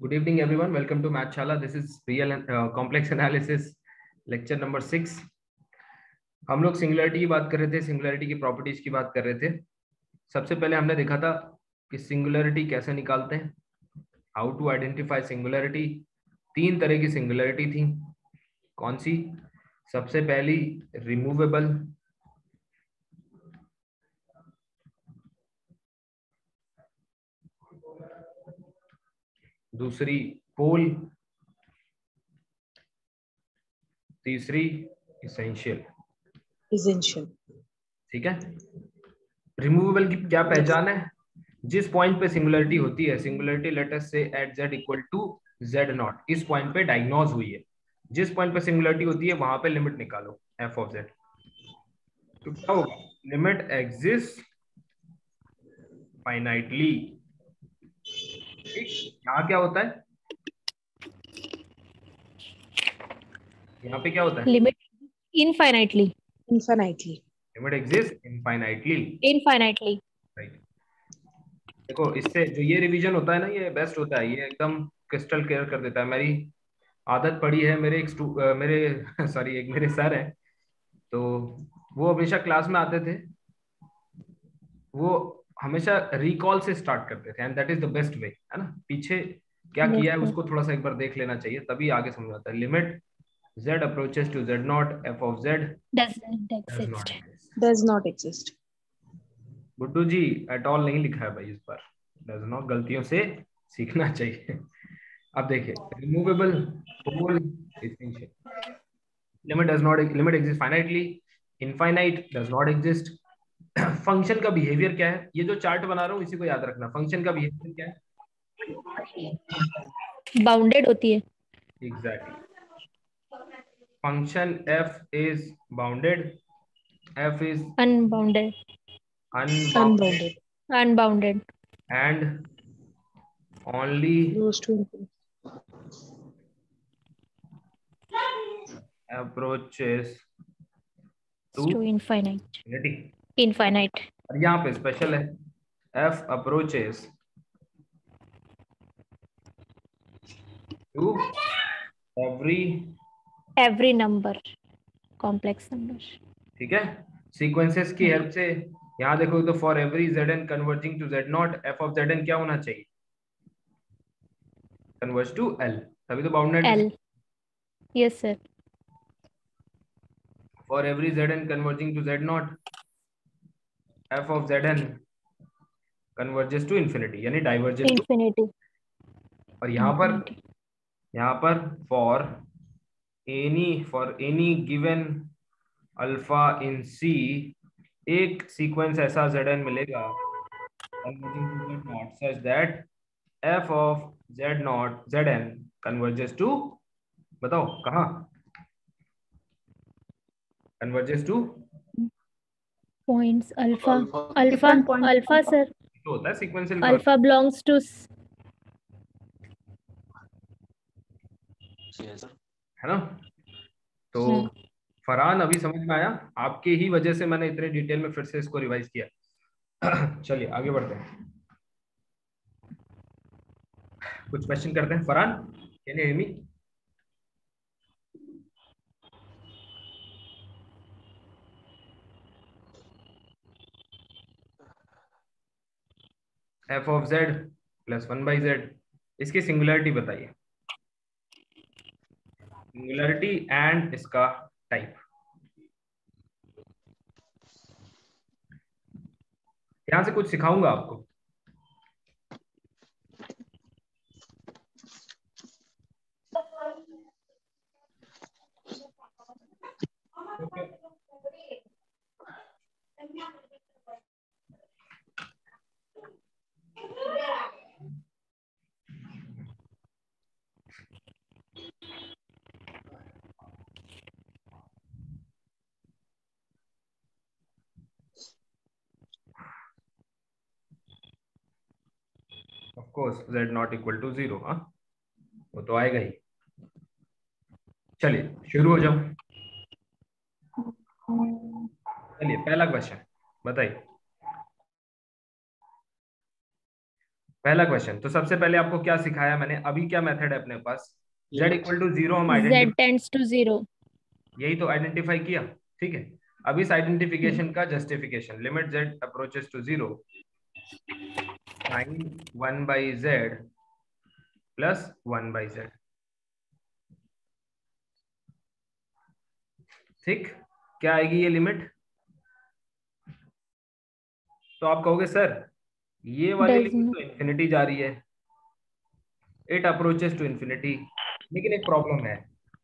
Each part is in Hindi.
Good evening, everyone. Welcome to Mathshala. This is real and complex analysis lecture number 6. हम लोग सिंगुलरिटी की बात कर रहे थे, सिंगुलरिटी की प्रॉपर्टीज की बात कर रहे थे. सबसे पहले हमने देखा था कि सिंगुलरिटी कैसे निकालते हैं, हाउ टू आइडेंटिफाई सिंगुलरिटी. 3 तरह की सिंगुलरिटी थी. कौन सी? सबसे पहली रिमूवेबल, दूसरी पोल, तीसरी इसेंशियल. ठीक है. रिमूवेबल की क्या पहचान है? जिस पॉइंट पे सिंगुलरिटी होती है, singularity let us say at z equal to z naught, इस पॉइंट पे डायग्नोज हुई है. जिस पॉइंट पे सिंगुलरिटी होती है वहां पे लिमिट निकालो f ऑफ z. तो क्या होगा? Limit exist finitely. ठीक. यहाँ क्या होता है? यहाँ पे क्या होता है? Limit infinitely. Limit exist infinitely. Right. देखो, इससे जो ये रिवीजन होता है ना, ये बेस्ट होता है. ये एकदम क्रिस्टल क्लियर कर देता है. मेरी आदत पड़ी है, मेरे मेरे सॉरी एक मेरे सर है, तो वो हमेशा क्लास में आते थे, वो हमेशा रिकॉल से स्टार्ट करते थे, and that is the best way, है ना. पीछे क्या किया है उसको थोड़ा सा एक बार देख लेना चाहिए, तभी आगे समझ आता है. Limit z approaches to z naught f of z does not exist. Guddu ji at all नहीं लिखा है भाई इस पर. डज नॉट गलतियों से सीखना चाहिए. अब देखिए, removable, pole, essential. Limit exist finitely. Infinite does not exist. Function का बिहेवियर क्या है? ये जो चार्ट बना रहा हूँ इसी को याद रखना. फंक्शन का बिहेवियर क्या है? बाउंडेड होती है. Exactly. Function f is bounded, f is unbounded. unbounded and only Goes to approaches to infinite. infinity. Infinite. और यहाँ पे स्पेशल है, f approaches to Every number. Complex number. ठीक है. सीक्वेंसेस की हेल्प से यहाँ देखो तो for every zn converging to z naught f of zn क्या होना चाहिए? कन्वर्ज टू l, तभी तो बाउंडेड है. L. Yes sir. For every zn converging to z naught f of zn converges to infinity, यानी डाइवर्जेंट टू. Infinity. और यहाँ पर for any given alpha in C, एक सीक्वेंस ऐसा zn मिलेगा converging to z naught such that f of z naught zn converges to, बताओ कहाँ converges to? Points alpha. Alpha sir. तो होता है sequential Alpha belongs to. है ना. तो फरहान अभी समझ में आया? आपके ही वजह से मैंने इतने डिटेल में फिर से इसको रिवाइज किया. चलिए आगे बढ़ते हैं, कुछ क्वेश्चन करते हैं. Farhan, can you hear me? f of z plus 1/z, इसकी सिंगुलरिटी बताइए. सिंगुलरिटी एंड इसका टाइप. यहां से कुछ सिखाऊंगा आपको. Of course z naught equal to 0, हाँ वो तो आएगा ही. चलिए शुरू हो जाओ. चलिए पहला क्वेश्चन बताइए. पहला क्वेश्चन, तो सबसे पहले आपको क्या सिखाया मैंने, अभी क्या मेथड है अपने पास, z इक्वल टू जीरो हम z आइडेंटिफाई, टेंड्स टू 0। यही तो आइडेंटिफाई किया, ठीक है। अब इस आइडेंटिफिकेशन का justification, limit z approaches to zero, sine 1/z plus 1/z, ठीक। क्या आएगी ये लिमिट, तो आप कहोगे सर ये वाली डज लिमिट तो इन्फिनिटी जा रही है, इट अप्रोचेस टू इन्फिनिटी, लेकिन एक प्रॉब्लम है,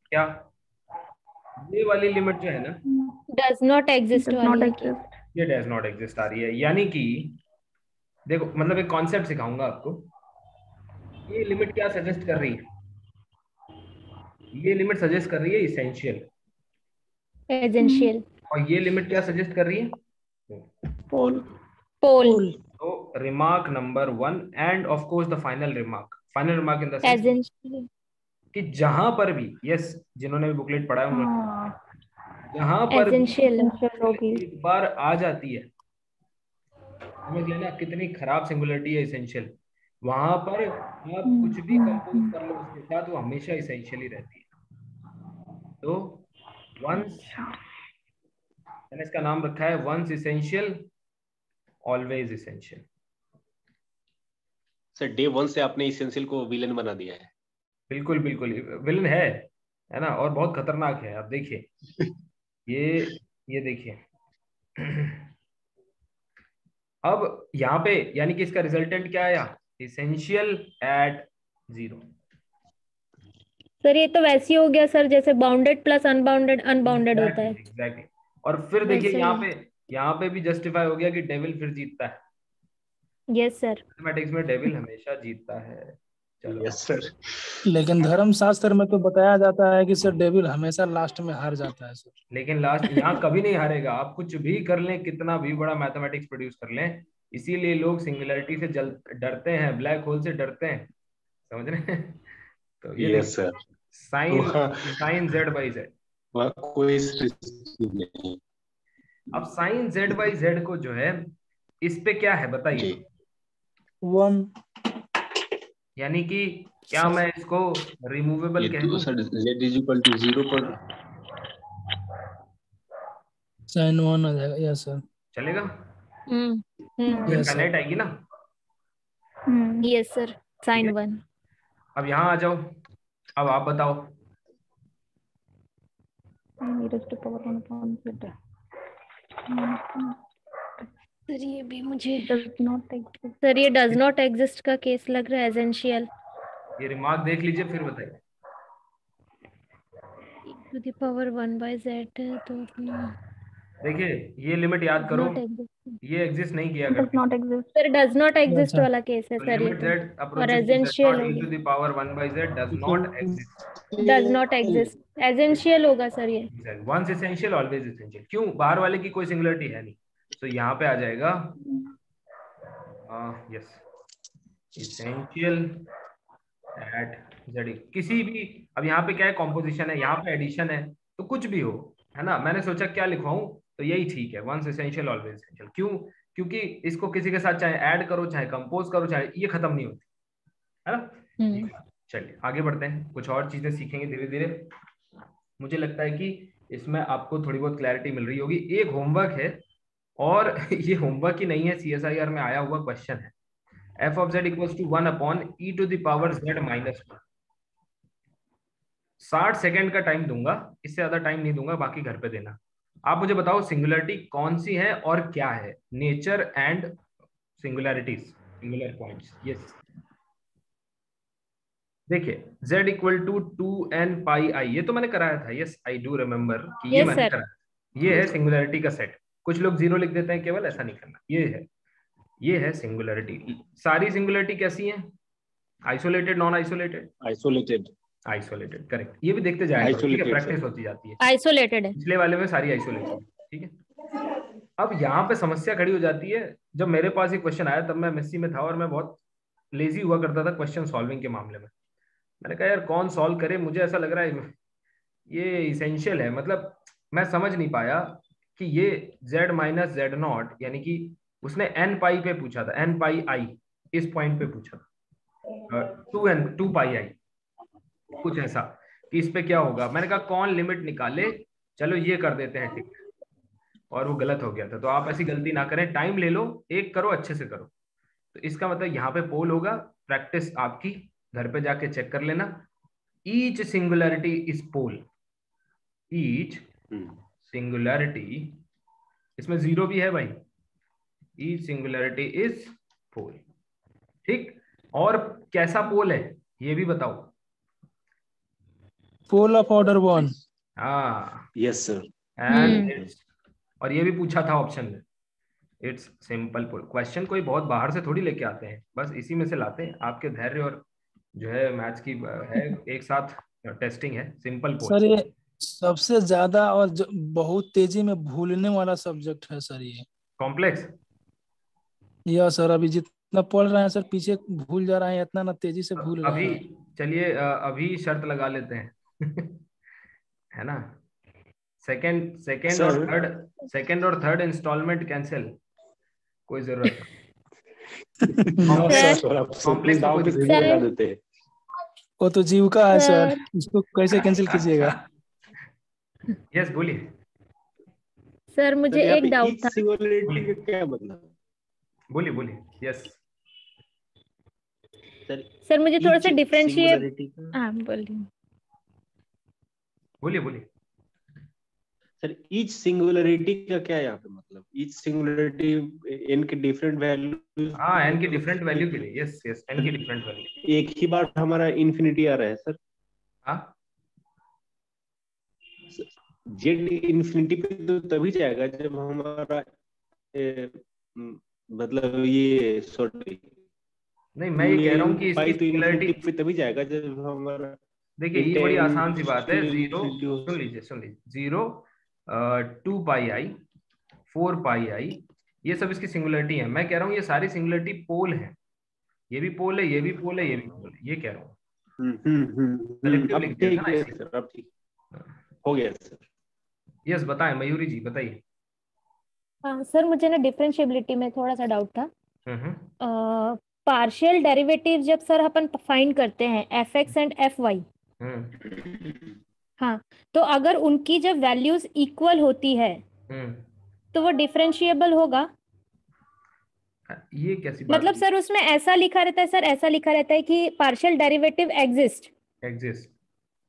क्या, ये वाली लिमिट जो है ना, डज नॉट एग्जिस्ट does वाली not है कि exist. ये डज नॉट एग्जिस्ट आ रही है, यानी कि देखो मतलब एक कॉन्सेप्ट सिखाऊंगा आपको, ये लिमिट क्या सजेस्ट कर रही है, ये लिमिट सजेस्ट कर रही है इसेंशियल, एसेंशियल। और ये लिमिट क्या सजेस्ट कर रही है, Pole. पोल। तो remark number 1 end of course the final remark in the sense essential. कि जहां पर भी, यस जिन्होंने भी बुकलेट पढ़ा है उन्होंने, हाँ, जहां पर भी एसेंशियल। essential होगी. एक बार आ जाती है, समझ लेना कितनी खराब सिंगुलरिटी है इसेंशियल, वहां पर आप कुछ भी कंपोज कर लो उसके साथ, वो हमेशा इसेंशियल ही रहती है। तो वंस, मैंने इसका नाम रखा है once essential always essential. Sir day one से आपने इसेंशियल को विलन बना दिया है। बिल्कुल बिल्कुल विलन है ना, और बहुत खतरनाक है, आप देखिए ये देखिए अब यहाँ पे यानी कि इसका रिजल्टेंट क्या आया, इसेंशियल एट 0। सर ये तो वैसे ही हो गया सर, जैसे बाउंडेड प्लस अनबाउंडेड अनबाउंडेड होता है। एग्जैक्टली। और फिर देखिए वैसे ही। यहाँ पे भी जस्टिफाई हो गया कि डेविल फिर जीतता है, यस सर। मैथमेटिक्स में डेविल हमेशा जीतता है। चलो यस सर। लेकिन धर्मशास्त्र में तो बताया जाता है कि सर डेविल हमेशा लास्ट में हार जाता है सर। लेकिन लास्ट यहाँ कभी नहीं हारेगा, आप कुछ भी कर लें, कितना भी बड़ा मैथमेटिक्स प्रोड्यूस कर लें, इसीलिए लोग सिंगुलरिटी से डरते हैं, ब्लैक होल से डरते हैं, समझ रहे हैं। तो ये यस सर। साइन z/z, कोई सृष्टि नहीं। अब साइन z/z को जो है इस पे क्या है बताइए, 1 यानी कि क्या मैं इसको रिमूवेबल कह दूं, sir z is equal to 0 पर sin 1 आ जाएगा। Yes sir. चलेगा, यस सर। फाइनाइट आएगी ना। Yes sir. साइन 1। अब यहाँ आ जाओ, अब आप बताओ, सर ये भी मुझे सर ये डज नॉट एग्जिस्ट का केस लग रहा है, एसेंशियल। ये रिमार्क देख लीजिए फिर बताइए। टू द पावर 1/z, तो देखिए ये लिमिट याद करो, ये एग्जिस्ट नहीं किया Does करती, not exist. Sir does not exist अच्छा। वाला केस है तो सर ये लिमिट तो। z और approaches to एसेंशियल z0 हो e to गया, the power 1/z does not exist। Does not exist, essential होगा सर ये। वंस इसेंशियल ऑलवेज इसेंशियल, क्यों, बाहर वाले की कोई सिंगुलरिटी है नहीं, तो यहाँ पे आ जाएगा यस इसेंशियल एट z, किसी भी, अब यहाँ पे क्या है, कॉम्पोजिशन है, यहाँ पे एडिशन है, तो कुछ भी हो, है ना, मैंने सोचा क्या लिखवाऊं, तो यही ठीक है, वंस इसेंशियल ऑलवेज इसेंशियल। क्यों, क्योंकि इसको किसी के साथ चाहे ऐड करो चाहे कंपोज करो, चाहे ये खत्म नहीं होती, है ना। चलिए आगे बढ़ते हैं, कुछ और चीजें सीखेंगे धीरे धीरे, मुझे लगता है कि इसमें आपको थोड़ी बहुत क्लैरिटी मिल रही होगी। एक होमवर्क है, और ये होमवर्क ही नहीं है, CSIR में आया हुआ क्वेश्चन है, f of z equals to 1/e to the power z minus 1। 60 second का टाइम दूंगा, इससे ज्यादा टाइम नहीं दूंगा, बाकी घर पे देना। आप मुझे बताओ सिंगुलरिटी कौन सी है और क्या है, nature and singularities, singular points. Yes देखिए z equal to 2n pi i, ये तो मैंने कराया था, यस आई डू रिमेम्बर कि ये Yes, मैंने sir. कराया। ये है सिंगुलरिटी का सेट, कुछ लोग 0 लिख देते हैं केवल, ऐसा नहीं करना। ये है सिंगुलरिटी। सारी सिंगुलरिटी कैसी है, isolated, non isolated, isolated correct, ये भी देखते जाएगा, ठीक है, प्रैक्टिस होती जाती है। आइसोलेटेड है। पिछले वाले में सारी आइसोलेटेड, ठीक है। अब यहाँ पे समस्या खड़ी हो जाती है, जब मेरे पास ये क्वेश्चन आया तब मैं एमएससी में था और मैं बहुत लेजी हुआ करता था क्वेश्चन सॉल्विंग के मामले में। मैंने कहा यार कौन सॉल्व करे, मुझे ऐसा लग रहा है ये इसेंशियल है, मतलब मैं समझ नहीं पाया कि ये z माइनस z नॉट, यानी कि उसने n पाई पे पूछा था, n पाई i, इस पॉइंट पे पूछा था 2 पाई आई, कुछ ऐसा कि इस पे क्या होगा। मैंने कहा कौन लिमिट निकाले, चलो ये कर देते हैं टिक, और वो गलत हो गया था। तो आप ऐसी गलती ना करें, टाइम ले लो, एक करो, अच्छे से करो। तो इसका मतलब यहाँ पे पोल होगा, प्रैक्टिस आपकी घर पे जाके चेक कर लेना। Each singularity is pole, each singularity, इसमें जीरो भी है भाई, ईच सिंगुलैरिटी इज पोल, ठीक। और कैसा पोल है ये भी बताओ। Pole of order 1। हाँ, यस सर। एंड इट्स, और ये भी पूछा था ऑप्शन में, इट्स सिंपल पोल। क्वेश्चन कोई बहुत बाहर से थोड़ी लेके आते हैं, बस इसी में से लाते हैं। आपके धैर्य और जो है मैथ्स की है एक साथ टेस्टिंग है। सिंपल पोल सर ये सबसे ज्यादा और बहुत तेजी में भूलने वाला सब्जेक्ट है सर ये। कॉम्प्लेक्स। या सर अभी जितना पढ़ रहे हैं सर पीछे भूल जा रहे हैं, इतना ना तेजी से भूल रहे अभी हैं। चलिए अभी शर्त लगा लेते हैं है ना, सेकंड और थर्ड इंस्टॉलमेंट कैंसिल, कोई जरूरत कॉम्प्लेक्स दाव पे लगा देते हैं। वो तो जीविका है सर, इसको कैसे कैंसिल कीजिएगा। यस बोलिए सर, मुझे एक डाउट था। सिंगुलैरिटी का क्या मतलब? बोलिए बोलिए। यस सर मुझे थोड़ा सा डिफरेंशिएट, हाँ बोलिए बोलिए बोलिए। सर ईच सिंगुलैरिटी का क्या है यहाँ पे मतलब? ईच सिंगुलैरिटी एन के डिफरेंट वैल्यू, हाँ एन की डिफरेंट वैल्यू के लिए। यस यस, एन की डिफरेंट वैल्यू। एक ही बार हमारा इन्फिनिटी आ रहा है सर। हाँ जेड इन्फिनिटी पे तो तभी जाएगा जब हमारा मतलब ये सॉरी, नहीं मैं ये कह रहा हूँ कि इसकी तो सिंगुलैरिटी पे तभी जाएगा जब हमारा, देखिए ये बड़ी आसान सी बात है। जीरो, सुन लीजिए, जीरो 2 पाई आई 4 पाई आई, ये सब इसकी सिंगुलैरिटी है। मैं कह रहा हूँ ये सारी सिंगुलैरिटी पोल है, ये भी पोल है, ये भी पोल है, ये भी पोल है, ये कह रहा हूँ। कलेक्टिव लिख दिया था ना सर, अब ठीक हो गया सर। यस बताएं मयूरी जी, बताइए। हाँ सर, मुझे ना डिफरेंशिएबिलिटी में थोड़ा सा डाउट था। पार्शियल डेरिवेटिव जब सर अपन फाइंड करते हैं f x and f y, हाँ, तो अगर उनकी जब वैल्यूज इक्वल होती है तो वो डिफरेंशिएबल होगा। ये कैसी बात मतलब सर उसमें ऐसा लिखा रहता है, सर ऐसा लिखा रहता है कि partial derivative exist,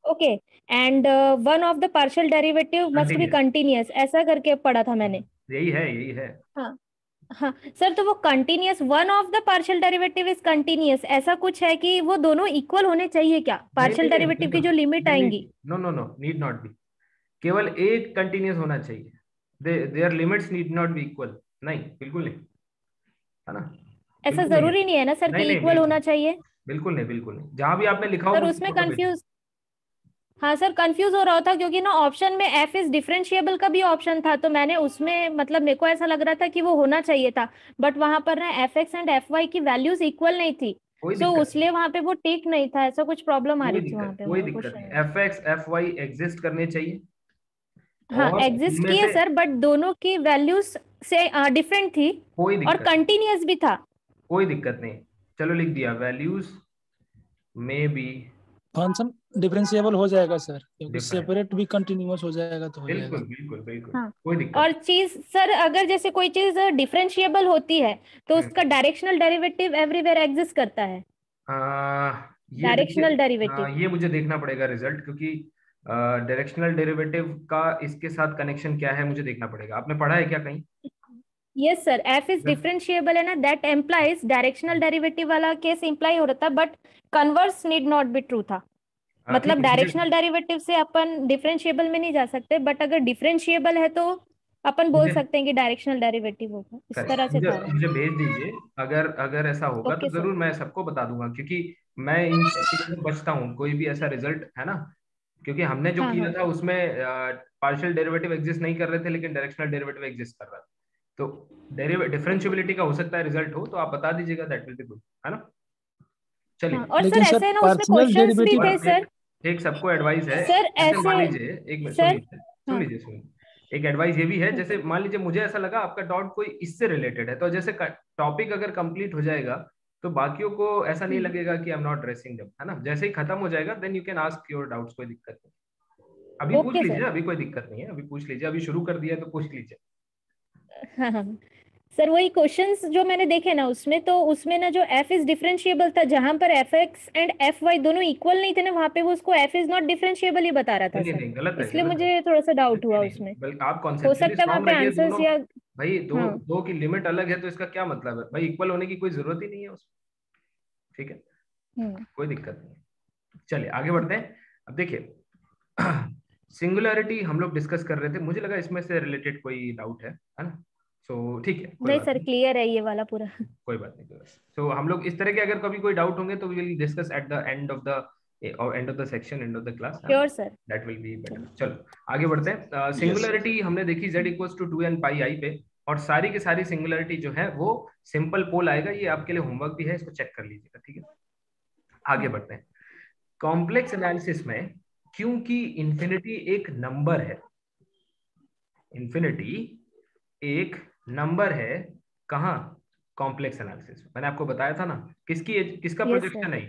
okay, and one of the partial derivative must be continuous, ऐसा करके पढ़ा था मैंने। यही है। हाँ हाँ सर, तो वो continuous, one of the partial derivative is continuous, ऐसा कुछ है कि वो दोनों इक्वल होने चाहिए क्या? पार्शियल डेरिवेटिव की जो लिमिट आएंगी। नो, नीड नॉट बी, केवल एक कंटिन्यूअस होना चाहिए। There limits need not be equal. नहीं, बिल्कुल नहीं, है ना। ऐसा जरूरी नहीं है ना सर कि इक्वल होना चाहिए। बिल्कुल नहीं। जहां भी आपने लिखा हो सर उसमें कंफ्यूज, हाँ सर कंफ्यूज हो रहा था क्योंकि ना ऑप्शन में एफ इज डिफरेंशिएबल का भी ऑप्शन था, तो मैंने उसमें मतलब मेरे को ऐसा लग रहा था कि वो होना चाहिए था, बट वहां पर ना f x and f y की वैल्यूज इक्वल नहीं थी, तो इसलिए वहां पे वो टिक नहीं था। ऐसा कुछ प्रॉब्लम आ रही थी वहां पे। कोई दिक्कत नहीं, f x f y exist करने चाहिए। हाँ एग्जिस्ट किए सर, बट दोनों की वैल्यूज से डिफरेंट थी और कंटिन्यूअस भी था। कोई दिक्कत नहीं, चलो लिख दिया, वैल्यूज में बी फंक्शन डिफरेंशिएबल हो जाएगा सर, क्योंकि सेपरेट भी कंटिन्यूअस हो जाएगा तो हो जाएगा। बिल्कुल। हाँ। कोई दिक्कत। और चीज सर, अगर जैसे कोई चीज डिफरेंशिएबल होती है तो उसका डायरेक्शनल डेरिवेटिव एवरीवेयर एग्जिस्ट करता है। डायरेक्शनल डेरिवेटिव ये मुझे देखना पड़ेगा रिजल्ट, क्योंकि डायरेक्शनल डेरिवेटिव का इसके साथ कनेक्शन क्या है मुझे देखना पड़ेगा। आपने पढ़ा है क्या कहीं? Yes sir, F is differentiable है ना, दैट एम्प्लाइज डायरेक्शनल डेरिवेटिव वाला केस इंप्लाई हो रहा था, but converse need not be true था। मतलब डायरेक्शनल डेरिवेटिव से अपन डिफरेंशिएबल में नहीं जा सकते, बट अगर डिफरेंशिएबल है तो अपन बोल सकते हैं कि डायरेक्शनल डेरिवेटिव होगा। इस तरह से था। मुझे भेज दीजिए, अगर ऐसा होगा तो जरूर मैं सबको बता दूंगा, क्योंकि मैं इन चीजों से बचता हूँ। कोई भी ऐसा रिजल्ट है ना, क्योंकि हमने जो किया था उसमें पार्शियल डेरिवेटिव एग्जिस्ट नहीं कर रहे थे, लेकिन डायरेक्शनल डेरिवेटिव एग्जिस्ट कर रहा था। तो डिफरेंशिएबिलिटी का हो सकता है रिजल्ट हो, तो आप बता दीजिएगा, दैट विल बी गुड, है ना। चलिए। और सर ऐसे ना उसमें क्वेश्चंस भी थे सर। एक सबको एडवाइस है सर, ऐसे मान लीजिए, एक मिनट सुन लीजिए, एक एडवाइस ये भी है, जैसे मान लीजिए मुझे ऐसा लगा आपका डाउट कोई इससे रिलेटेड है, तो जैसे टॉपिक अगर कंप्लीट हो जाएगा तो बाकियों को ऐसा नहीं लगेगा कि I am not dressing them, है ना। जैसे ही खत्म हो जाएगा then you can ask your doubts, कोई दिक्कत नहीं। अभी पूछ ओके लीजिए, सर। अभी कोई दिक्कत नहीं है, अभी पूछ लीजिए, अभी शुरू कर दिया है तो पूछ लीजिए। हाँ हाँ सर, वही क्वेश्चंस जो मैंने देखे ना उसमें, तो उसमें ना जो f इज डिफरेंशिएबल था, जहां पर fx एंड fy दोनों इक्वल नहीं थे ना, वहां पे वो उसको f इज नॉट डिफरेंशिएबल ही बता रहा था नहीं सर। नहीं, गलत है, इसलिए गलत है। मुझे थोड़ा सा डाउट नहीं हुआ नहीं, उसमें। बल्कि आप हो कॉन्सेप्चुअली सकता है वहां स्ट्रांग पे रहिए आंसर्स दोनों। या भाई दो हाँ। दो की लिमिट अलग है तो इसका क्या मतलब है भाई, इक्वल होने की कोई जरूरत ही नहीं है उसमें, ठीक है, कोई दिक्कत नहीं है। चलिए आगे बढ़ते हैं। अब देखिए सिंगुलैरिटी हम लोग डिस्कस कर रहे थे, मुझे लगा इसमें से रिलेटेड कोई डाउट है ना। सो ठीक है, कोई नहीं बात सर, नहीं, क्लियर है ये वाला पूरा। कोई बात नहीं, कोई बात नहीं। सो हम लोग इस तरह के अगर कभी कोई डाउट होंगे तो we will discuss at the end of the section, end of the class, है ना। Sure sir. That will be better. चलो आगे बढ़ते हैं। सिंगुलैरिटी हमने देखी z equals to 2n pi i पे, और सारी की सारी सिंगुलैरिटी जो है वो सिंपल पोल आएगा। ये आपके लिए होमवर्क भी है, इसको चेक कर लीजिएगा, ठीक है। आगे बढ़ते हैं। कॉम्प्लेक्स एनालिसिस में क्योंकि इंफिनिटी एक नंबर है, इंफिनिटी एक नंबर है, कहाँ, कॉम्प्लेक्स एनालिसिस। मैंने आपको बताया था ना, किसका यस सर। प्रोजेक्शन है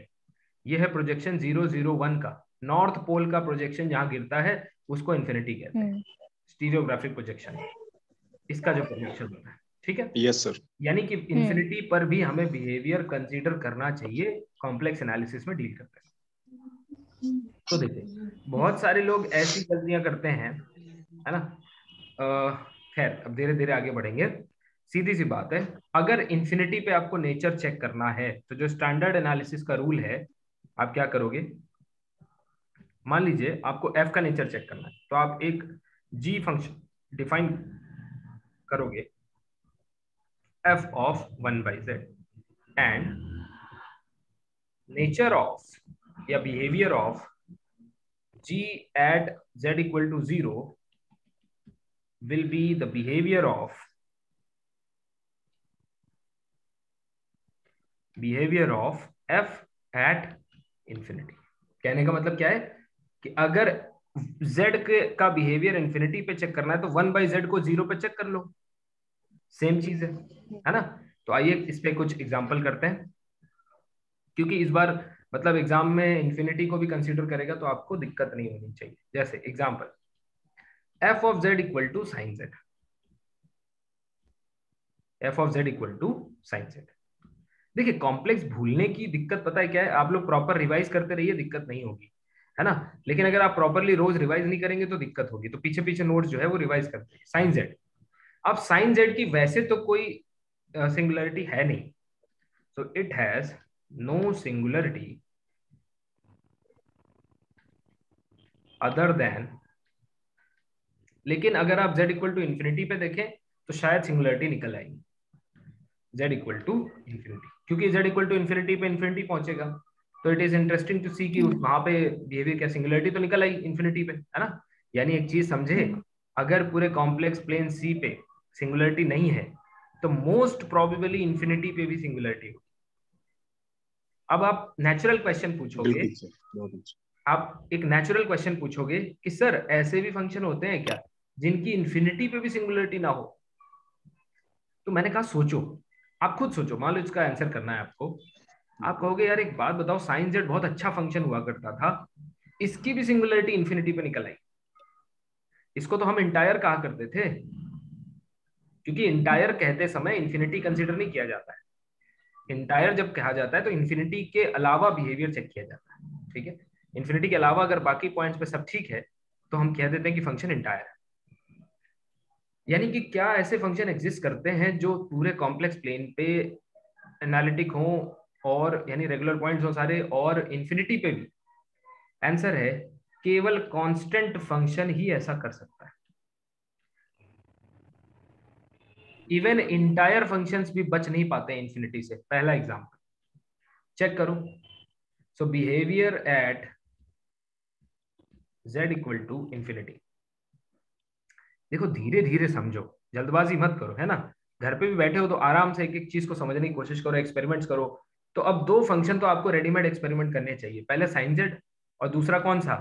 ये है प्रोजेक्शन 001 का, नॉर्थ पोल का प्रोजेक्शन जहां गिरता है उसको इंफिनिटी कहते हैं, स्टीरियोग्राफिक प्रोजेक्शन, इसका जो प्रोजेक्शन होता है, ठीक है। Yes sir. यानी कि इंफिनिटी पर भी हमें बिहेवियर कंसीडर करना चाहिए कॉम्प्लेक्स एनालिसिस में डील करते हैं। तो देखिए बहुत सारे लोग ऐसी गलतियां करते हैं, है ना। खैर अब धीरे धीरे आगे बढ़ेंगे। सीधी सी बात है, अगर इंफिनिटी पे आपको नेचर चेक करना है तो जो स्टैंडर्ड एनालिसिस का रूल है, आप क्या करोगे, मान लीजिए आपको f का नेचर चेक करना है तो आप एक g फंक्शन डिफाइन करोगे, f of 1/z, and nature of या behaviour of g at z equal to 0 will be the behavior of f at infinity। कहने का मतलब क्या है कि अगर z का बिहेवियर इंफिनिटी पे चेक करना है तो 1/z को 0 पे चेक कर लो, सेम चीज है ना। तो आइए इस पे कुछ एग्जांपल करते हैं, क्योंकि इस बार मतलब एग्जाम में इंफिनिटी को भी कंसीडर करेगा तो आपको दिक्कत नहीं होनी चाहिए। जैसे example f of z equal to sine z, f of z equal to sine z। देखिए कॉम्प्लेक्स भूलने की दिक्कत पता है क्या है, आप लोग प्रॉपर रिवाइज करते रहिए, दिक्कत नहीं होगी, है ना। लेकिन अगर आप प्रॉपरली रोज रिवाइज नहीं करेंगे तो दिक्कत होगी, तो पीछे पीछे नोट्स जो है वो रिवाइज करते हैं। साइन z, अब साइन z की वैसे तो कोई सिंगुलरिटी है नहीं, so it has no singularity other than, लेकिन अगर आप z इक्वल टू इन्फिनिटी पे देखें तो शायद सिंगुलरिटी निकल आएगी, z इक्वल टू इन्फिनिटी, क्योंकि z इक्वल टू इन्फिनिटी पे इन्फिनिटी पहुंचेगा, तो इट इज इंटरेस्टिंग टू सी कि वहां पे बिहेवियर क्या, सिंगुलरिटी तो निकल आई इन्फिनिटी पे, है ना। यानी एक चीज समझे, अगर पूरे कॉम्प्लेक्स प्लेन सी पे सिंगुलरिटी नहीं है तो मोस्ट प्रोबेबली इन्फिनिटी पे भी सिंगुलरिटी होगी। अब आप नेचुरल क्वेश्चन पूछोगे, आप एक नेचुरल क्वेश्चन पूछोगे कि सर ऐसे भी फंक्शन होते हैं क्या जिनकी इन्फिनिटी पे भी सिंगुलरिटी ना हो। तो मैंने कहा सोचो, आप खुद सोचो, मान लो इसका आंसर करना है आपको, आप कहोगे यार एक बात बताओ, साइन जेड बहुत अच्छा फंक्शन हुआ करता था, इसकी भी सिंगुलरिटी इन्फिनिटी पे निकल आई। इसको तो हम इंटायर कहा करते थे, क्योंकि इंटायर कहते समय इन्फिनिटी कंसीडर नहीं किया जाता है। इंटायर जब कहा जाता है तो इन्फिनिटी के अलावा बिहेवियर चेक किया जाता है, ठीक है। इन्फिनिटी के अलावा अगर बाकी पॉइंट्स पे सब ठीक है तो हम कह देते हैं कि फंक्शन इंटायर है। यानी कि क्या ऐसे फंक्शन एग्जिस्ट करते हैं जो पूरे कॉम्प्लेक्स प्लेन पे एनालिटिक हो, और यानी रेगुलर पॉइंट्स हो सारे, और इन्फिनिटी पे भी। आंसर है केवल कांस्टेंट फंक्शन ही ऐसा कर सकता है। इवन इंटायर फंक्शंस भी बच नहीं पाते हैं इन्फिनिटी से। पहला एग्जांपल चेक करो, so behaviour at z equal to infinity. देखो धीरे धीरे समझो, जल्दबाजी मत करो, है ना। घर पे भी बैठे हो तो आराम से एक एक चीज को समझने की कोशिश करो, एक्सपेरिमेंट्स करो। तो अब दो फंक्शन तो आपको रेडीमेड एक्सपेरिमेंट करने चाहिए, पहले साइन जेड और दूसरा कौन सा,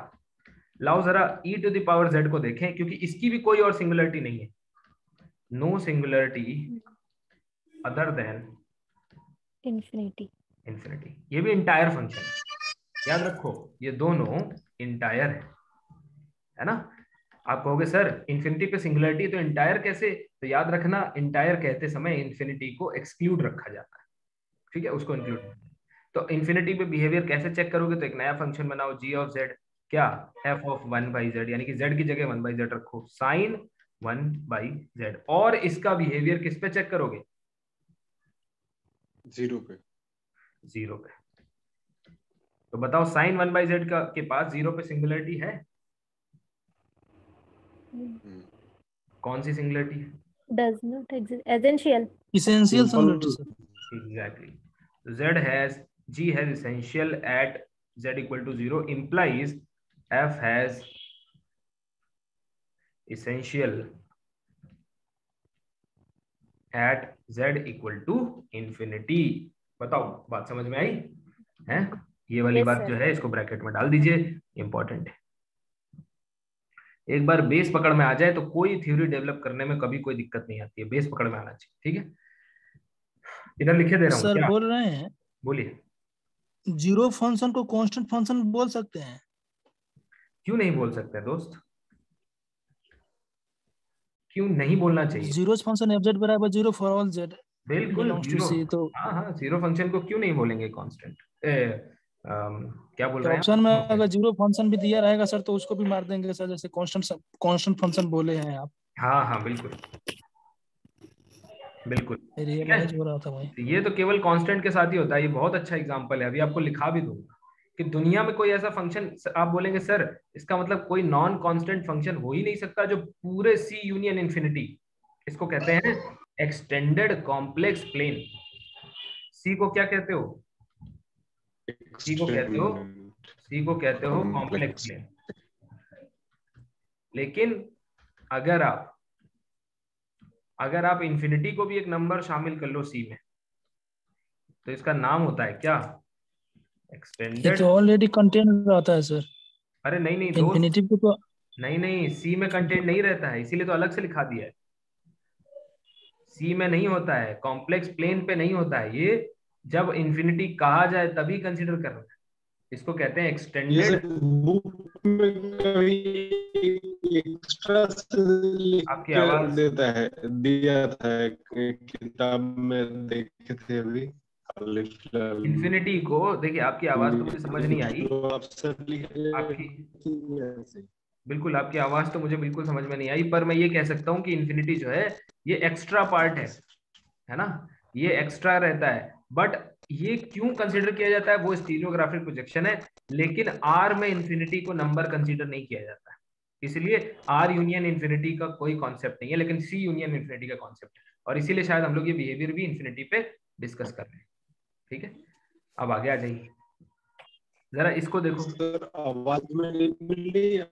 लाओ जरा e to the power z को देखें, क्योंकि इसकी भी कोई और सिंगुलरिटी नहीं है, no singularity other than infinity. Infinity, ये भी इंटायर फंक्शन है, याद रखो ये दोनों इंटायर है ना। आप कहोगे सर इंफिनिटी पे सिंगुलरिटी तो इंटायर कैसे, तो याद रखना इंटायर कहते समय इंफिनिटी को एक्सक्लूड रखा जाता है, ठीक है, उसको इंक्लूड। तो इंफिनिटी पे बिहेवियर कैसे चेक करोगे, तो एक नया फंक्शन बनाओ जी ऑफ जेड, क्या एफ ऑफ 1/z, यानी कि z की जगह 1/z रखो, साइन 1/z, और इसका बिहेवियर किस पे चेक करोगे, जीरो पे। जीरो पे। तो बताओ साइन 1/z का के पास जीरो पे सिंगुलरिटी है, कौन सी सिंगुलरिटी है, does not exist, essential singularity sir. exactly, z has g has essential at z equal to 0 implies f has essential at z equal to infinity। बताओ बात समझ में आई है, ये वाली Yes, बात sir. जो है इसको ब्रैकेट में डाल दीजिए, इंपॉर्टेंट है। एक बार बेस पकड़ में आ जाए तो कोई थ्योरी डेवलप करने में कभी कोई दिक्कत नहीं आती है, बेस पकड़ में आना चाहिए, ठीक है। इधर लिखे दे रहा हूँ सर क्या, बोल रहे हैं बोलिए। जीरो फंक्शन को कांस्टेंट फंक्शन बोल सकते हैं? क्यों नहीं बोल सकते दोस्त, क्यों नहीं बोलना चाहिए, जीरो फंक्शन एफ जेड बराबर जीरो फॉर ऑल जेड बिल्कुल बिलोंग्स टू जीरो, सी, तो हाँ हाँ जीरो फंक्शन को क्यों नहीं बोलेंगे कांस्टेंट, क्या बोल रहे हैं ऑप्शन में आप? अगर जीरो फंक्शन भी दिया रहेगा सर तो उसको भी मार देंगे सर, जैसे कांस्टेंट फंक्शन बोले हैं आप। हाँ हाँ बिल्कुल बिल्कुल, ठीक है। रियलाइज हो रहा था भाई। तो ये तो केवल कांस्टेंट के साथ ही होता है, ये बहुत अच्छा एग्जांपल है, अभी आपको लिखा भी दूंगा कि दुनिया में कोई ऐसा फंक्शन, आप बोलेंगे सर इसका मतलब कोई नॉन कांस्टेंट फंक्शन हो ही नहीं सकता जो पूरे सी यूनियन इंफिनिटी, इसको कहते हैं एक्सटेंडेड कॉम्प्लेक्स प्लेन। सी को क्या कहते हो, सी को कहते हो, सी को कहते हो कॉम्प्लेक्स प्लेन। लेकिन अगर आप इंफिनिटी को भी एक नंबर शामिल कर लो सी में, तो इसका नाम होता है क्या, ये एक्सटेंडेड। तो ऑलरेडी कंटेन रहता है सर, अरे नहीं नहीं दोस्त, इन्फिनिटी को तो। नहीं नहीं, सी में कंटेंट नहीं रहता है, इसीलिए तो अलग से लिखा दिया है, सी में नहीं होता है, कॉम्प्लेक्स प्लेन पे नहीं होता है ये, जब इंफिनिटी कहा जाए तभी कंसीडर करना है, इसको कहते हैं ये एक्सटेंडेड। बुक में कभी एक्स्ट्रा आपकी आवाज, देता है, दिया था किताब में देखे थे अभी। इंफिनिटी को देखिए, आपकी आवाज तो मुझे समझ नहीं आई, आपकी आपसे बिल्कुल आपकी आवाज तो मुझे बिल्कुल समझ में नहीं आई, पर मैं ये कह सकता हूँ कि इंफिनिटी जो है ये एक्स्ट्रा पार्ट है ना, ये एक्स्ट्रा रहता है, बट ये क्यों कंसीडर किया जाता है, वो स्टीरियोग्राफिक प्रोजेक्शन है, लेकिन आर में इंफिनिटी को नंबर कंसीडर नहीं किया जाता है, इसलिए आर यूनियन इंफिनिटी का कोई कॉन्सेप्ट नहीं है, लेकिन सी यूनियन इंफिनिटी का कॉन्सेप्ट है, और इसीलिए शायद हम लोग ये बिहेवियर भी इंफिनिटी पे डिस्कस कर रहे हैं, ठीक है। अब आगे आ जाइए, जरा इसको देखो। सर आवाज में मिल रही है?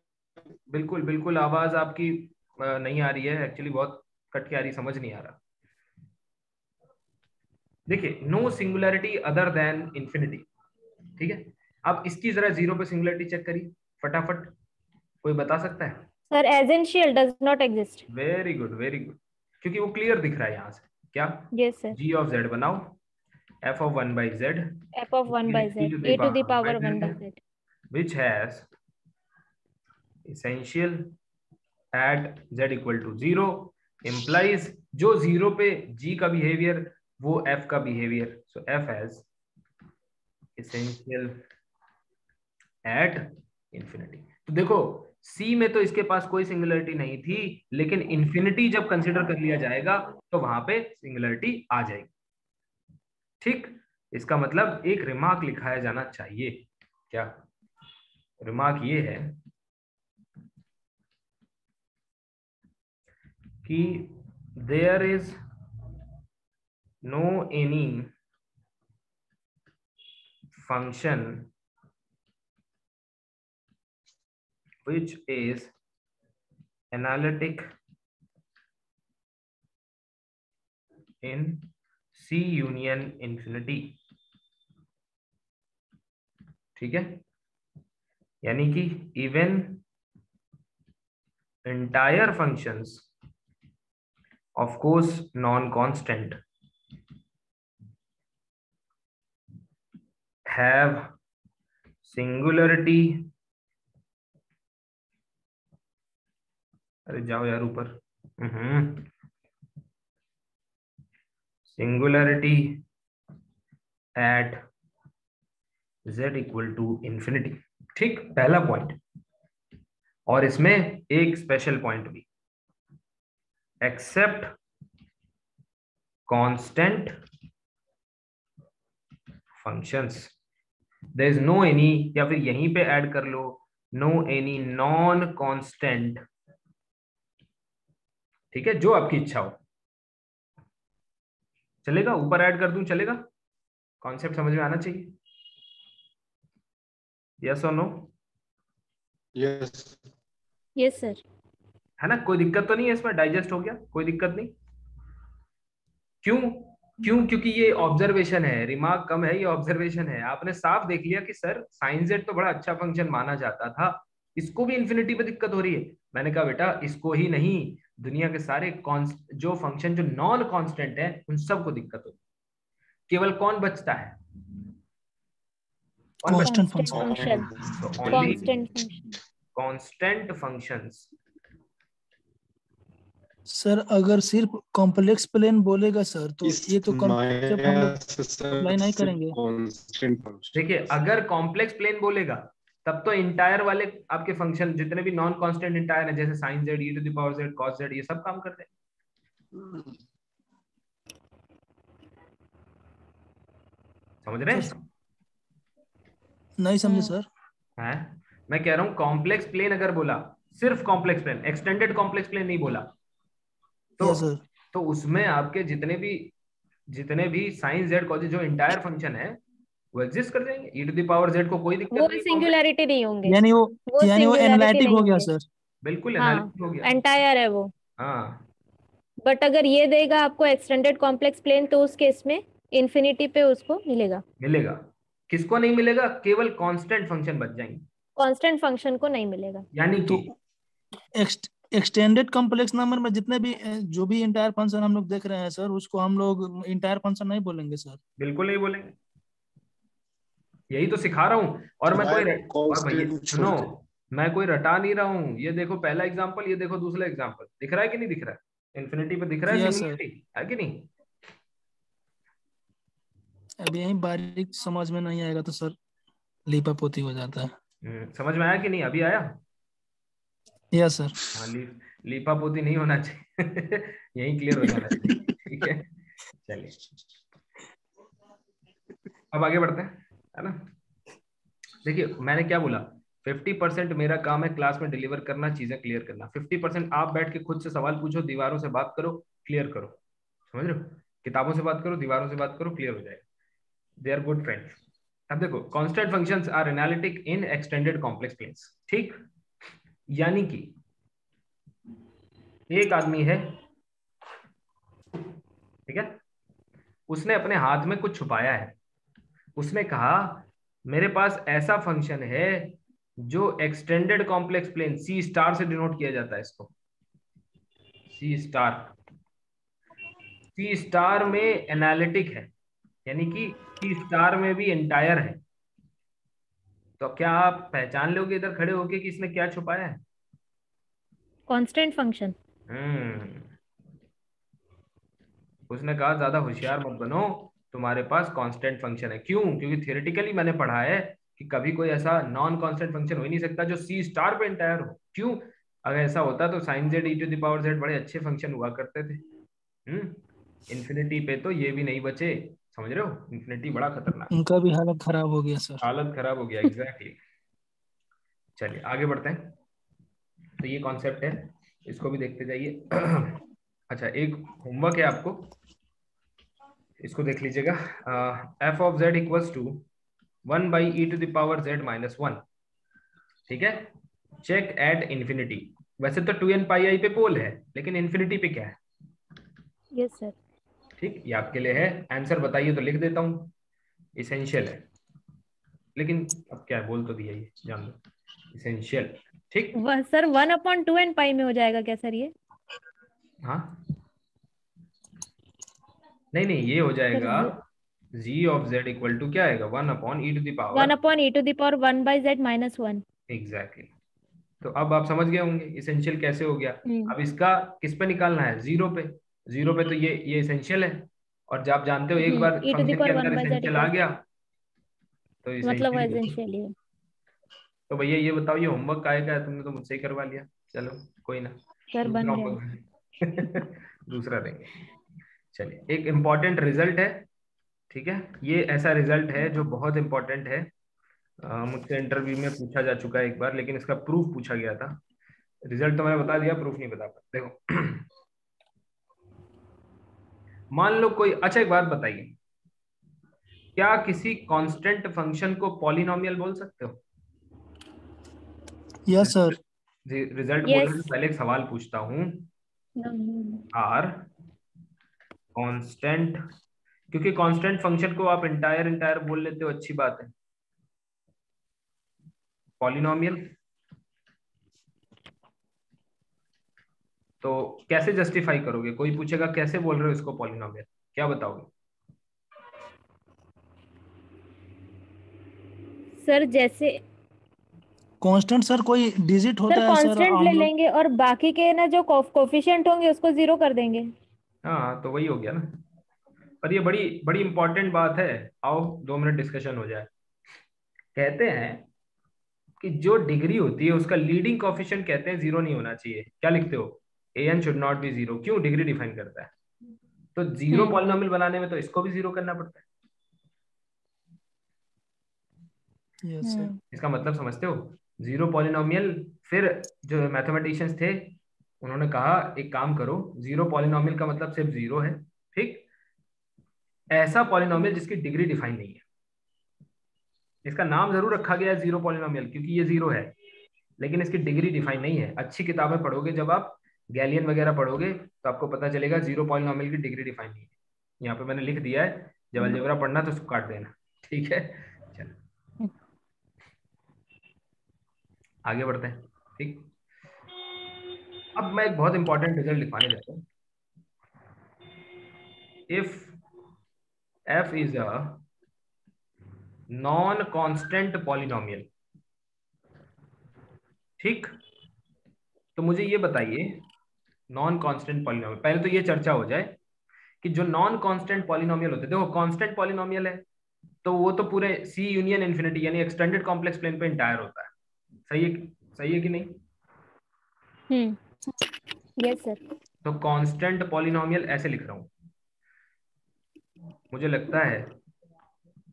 बिल्कुल बिल्कुल आवाज आपकी नहीं आ रही है, एक्चुअली बहुत कट के आ रही, समझ नहीं आ रहा। देखिए no singularity other than infinity, ठीक है। अब इसकी जरा जीरो पे सिंगुलरिटी चेक करिए फटाफट, कोई बता सकता है? Sir, essential does not exist. Very good very good, क्योंकि वो क्लियर दिख रहा है यहाँ से, क्या? Yes, sir. g of z बनाओ, f of 1/z, F of 1/z, a to the power 1/z, which has essential at z equal to 0 implies, जो जीरो पे g का बिहेवियर वो f का behaviour, so f has essential at infinity। तो देखो C में तो इसके पास कोई सिंगुलरिटी नहीं थी, लेकिन इंफिनिटी जब कंसीडर कर लिया जाएगा तो वहां पे सिंगुलरिटी आ जाएगी, ठीक। इसका मतलब एक रिमार्क लिखाया जाना चाहिए, क्या रिमार्क ये है कि there is no any function which is analytic in C union infinity, ठीक है, यानी कि even entire functions of course non constant have singularity, अरे जाओ यार ऊपर, singularity at z equal to infinity। ठीक, पहला पॉइंट। और इसमें एक स्पेशल पॉइंट भी, except constant functions, there is no any, या फिर यहीं पे ऐड कर लो, नो एनी नॉन कांस्टेंट, ठीक है, जो आपकी इच्छा हो, चलेगा, ऊपर ऐड कर दूं चलेगा, कॉन्सेप्ट समझ में आना चाहिए, यस और नो? Yes yes sir. है ना, कोई दिक्कत तो नहीं है इसमें, डाइजेस्ट हो गया, कोई दिक्कत नहीं। क्यों? क्योंकि ये ऑब्जर्वेशन है, रिमार्क कम है, ये ऑब्जर्वेशन है। आपने साफ देख लिया कि सर साइन जेड तो बड़ा अच्छा फंक्शन माना जाता था, इसको भी इन्फिनिटी पे दिक्कत हो रही है। मैंने कहा बेटा इसको ही नहीं, दुनिया के सारे जो फंक्शन जो नॉन कांस्टेंट है उन सबको दिक्कत होती है, केवल कौन बचता है? Constant function. Constant functions. Sir अगर सिर्फ कॉम्प्लेक्स प्लेन बोलेगा सर तो ये तो कॉन्सेप्ट हम लोग अप्लाई नहीं करेंगे। देखिए अगर कॉम्प्लेक्स प्लेन बोलेगा तब तो इंटायर वाले आपके फंक्शन जितने भी नॉन कांस्टेंट इंटायर है, जैसे sine z, e to the power z, cos z, ये सब काम करते हैं। समझ रहे हैं? नहीं समझे सर? है, मैं कह रहा हूं कॉम्प्लेक्स प्लेन अगर बोला, सिर्फ complex plane, extended complex plane नहीं बोला, तो उसमें आपके जितने भी साइन जेड कॉस जो इंटायर फंक्शन है वो एग्जिस्ट कर जाएंगे, e to the power z को कोई दिक्कत नहीं, वो सिंगुलैरिटी नहीं होंगे, यानी वो एनालिटिक हो गया सर। बिल्कुल हाँ, एनालिटिक हो गया, एंटायर है वो। हाँ। बट अगर ये देगा आपको एक्सटेंडेड कॉम्प्लेक्स प्लेन तो उस केस में इन्फिनिटी पे उसको मिलेगा। किसको नहीं मिलेगा? केवल कांस्टेंट फंक्शन बच जाएंगे, कांस्टेंट फंक्शन को नहीं मिलेगा। यानी कि एक्सटेंडेड कॉम्प्लेक्स नंबर में जितने भी जो भी इंटायर फंक्शन हम लोग देख रहे हैं सर, उसको हम लोग इंटायर फंक्शन नहीं बोलेंगे सर। बिल्कुल नहीं बोलेंगे, यही तो सिखा रहा हूं। और मैं कोई सुनो, मैं कोई रटा नहीं रहा हूं। ये देखो पहला एग्जांपल, ये देखो दूसरा एग्जांपल, दिख रहा है कि नहीं दिख रहा है? इन्फिनिटी पे दिख रहा है सिंगुलरिटी, है कि नहीं? अब यही बारीक समझ में नहीं आएगा तो सर लीपापोती हो जाता है। समझ में आया कि नहीं? अभी आया? Yes sir. हाँ, लीपापोती नहीं होना चाहिए यही क्लियर हो जाना चाहिए, ठीक है। चलिए अब आगे बढ़ते हैं, है ना। देखिए मैंने क्या बोला, 50% मेरा काम है क्लास में डिलीवर करना, चीजें क्लियर करना। 50% आप बैठ के खुद से सवाल पूछो, दीवारों से बात करो, क्लियर करो। समझ रहे हो? किताबों से बात करो, दीवारों से बात करो, क्लियर हो जाएगा। They are good friends. अब देखो, constant functions are analytic in extended complex planes, ठीक। यानी कि एक आदमी है, ठीक है, उसने अपने हाथ में कुछ छुपाया है। उसने कहा मेरे पास ऐसा फंक्शन है जो एक्सटेंडेड कॉम्प्लेक्स प्लेन, सी स्टार से डिनोट किया जाता है इसको, सी स्टार में एनालिटिक है, यानी कि सी स्टार में भी एंटायर है। तो क्या आप पहचान लोगे इधर खड़े होके कि इसने क्या छुपाया है? Constant function. उसने कहा ज्यादा होशियार मत बनो, तुम्हारे पास कांस्टेंट फंक्शन है। क्यों? क्योंकि थियोरेटिकली मैंने पढ़ा है कि कभी कोई ऐसा नॉन कांस्टेंट फंक्शन हो ही नहीं सकता जो सी स्टार पे एंटायर हो। क्यों? अगर ऐसा होता तो sine z, e to the power z बड़े अच्छे फंक्शन हुआ करते थे। इन्फिनिटी पे तो ये भी नहीं बचे, समझ रहे हो? इन्फिनिटी बड़ा खतरनाक, उनका भी हालत खराब हो गया सर। हालत खराब हो गया, एग्जैक्टली। चलिए आगे बढ़ते हैं। तो ये कॉन्सेप्ट है, इसको भी देखते जाइए। अच्छा, एक होमवर्क है आपको, इसको देख लीजिएगा। F of z equals to 1 by e to the power z minus 1, ठीक है। Check at infinity. वैसे तो 2n पाई आई पे पोल है, लेकिन इन्फिनिटी पे क्या है? Yes sir. ठीक, ये आपके लिए है। आंसर बताइए तो लिख देता हूँ, इसेंशियल है, लेकिन अब क्या है, बोल तो दिया, ये जान लो, इसेंशियल। ठीक सर 1/2n पाई में हो जाएगा क्या सर ये? हाँ, नहीं ये हो जाएगा g of z equal to क्या आएगा, 1 upon e to the power 1 upon e to the power 1 by z minus 1। Exactly. तो अब आप समझ गए होंगे इसेंशियल कैसे हो गया। अब इसका किस पे निकालना है, जीरो पे। जीरो पे तो ये इसेंशियल है, और जब आप जानते हो एक बार e to the फंक्शन के power अंदर 1 by z इसेंशियल आ equals गया तो मतलब वो इसेंशियल। एसेंशियल है। तो भैया ये बताओ, ये होमवर्क का है, तुमने तो मुझसे ही करवा लिया, चलो कोई ना, सर बन दूसरा गया। होमवर्क दूसरा देंगे। चलिए, एक इम्पॉर्टेंट रिजल्ट है, ठीक है, ये ऐसा रिजल्ट है जो बहुत इंपॉर्टेंट है। मुझसे इंटरव्यू में पूछा जा चुका है एक बार, लेकिन इसका प्रूफ पूछा गया था। रिजल्ट तो मैंने बता दिया, प्रूफ नहीं बता पाया। देखो मान लो कोई, अच्छा एक बात बताइए, क्या किसी कांस्टेंट फंक्शन को पॉलिनोमियल बोल सकते हो? Yes sir. Result Yes। बोलने से पहले एक सवाल पूछता हूँ। आर कांस्टेंट, क्योंकि कांस्टेंट फंक्शन को आप इंटायर बोल लेते हो, अच्छी बात है। पॉलिनोमियल तो कैसे जस्टिफाई करोगे? कोई पूछेगा कैसे बोल रहे हो इसको पॉलिनोमियल, क्या बताओगे? सर जैसे कांस्टेंट सर कोई डिजिट होता सर है सर, कांस्टेंट ले लेंगे और बाकी के ना जो कोफिशिएंट होंगे उसको 0 कर देंगे। हाँ तो वही हो गया ना। पर ये बड़ी बड़ी इंपॉर्टेंट बात है, आओ 2 मिनट डिस्कशन हो जाए। कहते हैं कि जो डिग्री होती है उसका लीडिंग कोफिशिएंट कहते हैं 0 नहीं होना चाहिए। क्या लिखते हो? an should not be 0। क्यों? डिग्री डिफाइन करता है। तो 0 पॉलिनोमियल बनाने में तो इसको भी 0 करना पड़ता है। Yes sir. इसका मतलब समझते हो? 0 पॉलिनोमियल, फिर जो मैथमेटिशियंस थे उन्होंने कहा एक काम करो, 0 पॉलिनोमियल का मतलब सिर्फ 0 है, ठीक? ऐसा पॉलिनोमियल जिसकी डिग्री डिफाइन नहीं है। इसका नाम जरूर रखा गया है 0 पॉलिनोमियल क्योंकि ये 0 है, लेकिन इसकी डिग्री डिफाइन नहीं है। अच्छी किताबें पढ़ोगे, जब आप गैलियन वगैरह पढ़ोगे तो आपको पता चलेगा 0 पॉलिनोमियल की डिग्री डिफाइन नहीं है। यहाँ पे मैंने लिख दिया है, जब अलजेब्रा पढ़ना तो उसको काट देना, ठीक है? चलो आगे बढ़ते हैं, ठीक। अब मैं एक बहुत इंपॉर्टेंट रिजल्ट लिखवाने जाता हूँ। If f is a non constant polynomial, ठीक, तो मुझे ये बताइए नॉन कांस्टेंट पॉलिनोमियल, पहले तो ये चर्चा हो जाए कि जो नॉन कांस्टेंट पॉलिनोमियल होते हैं, देखो कांस्टेंट पॉलिनोमियल है तो वो तो पूरे सी यूनियन इन्फिनिटी यानी एक्सटेंडेड कॉम्प्लेक्स प्लेन पे इंटायर होता है। सही है, सही है कि नहीं? Yes sir. तो कांस्टेंट पॉलिनोमियल ऐसे लिख रहा हूं। मुझे लगता है,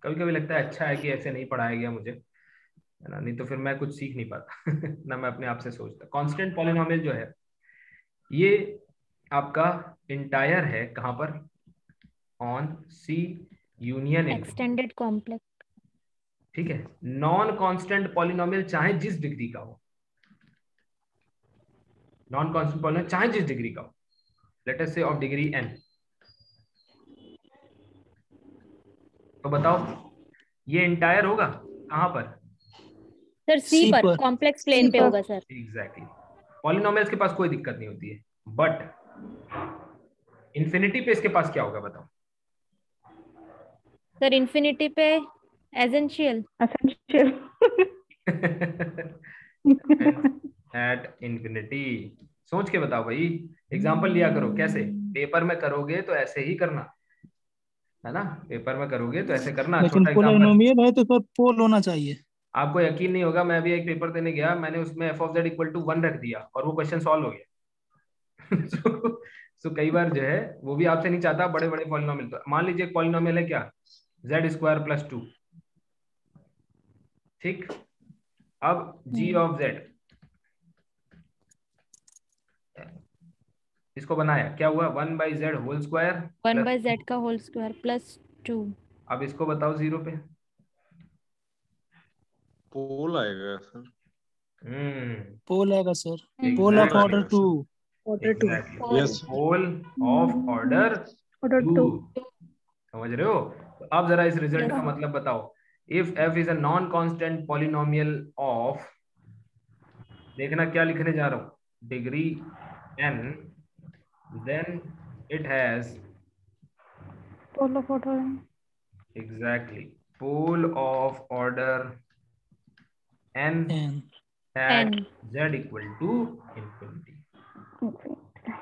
कभी कभी लगता है अच्छा है कि ऐसे नहीं पढ़ाया गया मुझे, है ना, नहीं तो फिर मैं कुछ सीख नहीं पाता ना मैं अपने आप से सोचता। कांस्टेंट पॉलिनोमियल जो है ये आपका इंटायर है, कहां पर? On C union extended complex. ठीक है। नॉन कांस्टेंट पॉलिनोमियल चाहे जिस डिग्री का हो, नॉन कांस्टेंट पॉलिनोमियल चाहे जिस डिग्री का हो, लेट अस से ऑफ डिग्री n, तो बताओ ये इंटायर होगा कहां पर? सर सी पर पर कॉम्प्लेक्स प्लेन पे होगा सर। एग्जैक्टली। पॉलिनोमियल्स के पास कोई दिक्कत नहीं होती है, बट इंफिनिटी पे इसके पास क्या होगा बताओ? सर इंफिनिटी पे एसेंशियल। At infinity. सोच के बताओ भाई, एग्जांपल लिया करो। कैसे? पेपर में करोगे तो ऐसे ही करना, है ना, पेपर में करोगे तो ऐसे करना। लेकिन छोटा एग्जांपल, पोलिनोमियल है तो सर पोल होना चाहिए। आपको यकीन नहीं होगा, मैं भी एक पेपर देने गया, मैंने उसमें f of z equal to 1 रख दिया और वो क्वेश्चन सॉल्व हो गया। so कई बार जो है वो भी आपसे नहीं चाहता बड़े बड़े पॉलिनोमियल। तो मान लीजिए एक पॉलिनोमियल है क्या, z² + 2, ठीक। अब g ऑफ z, इसको बनाया, क्या हुआ? 1/z होल स्क्वायर 1/z का होल स्क्वायर +2। अब इसको बताओ 0 पे। पोल आएगा सर। पोल आएगा sir, pole of exactly, order 2। Exactly, yes pole of order 2। समझ रहे हो? तो अब जरा इस रिजल्ट का मतलब बताओ। If f is a non constant polynomial of, देखना क्या लिखने जा रहा हूं, degree n, then it has pole of order exactly, pole of order n n at n z equal to infinity।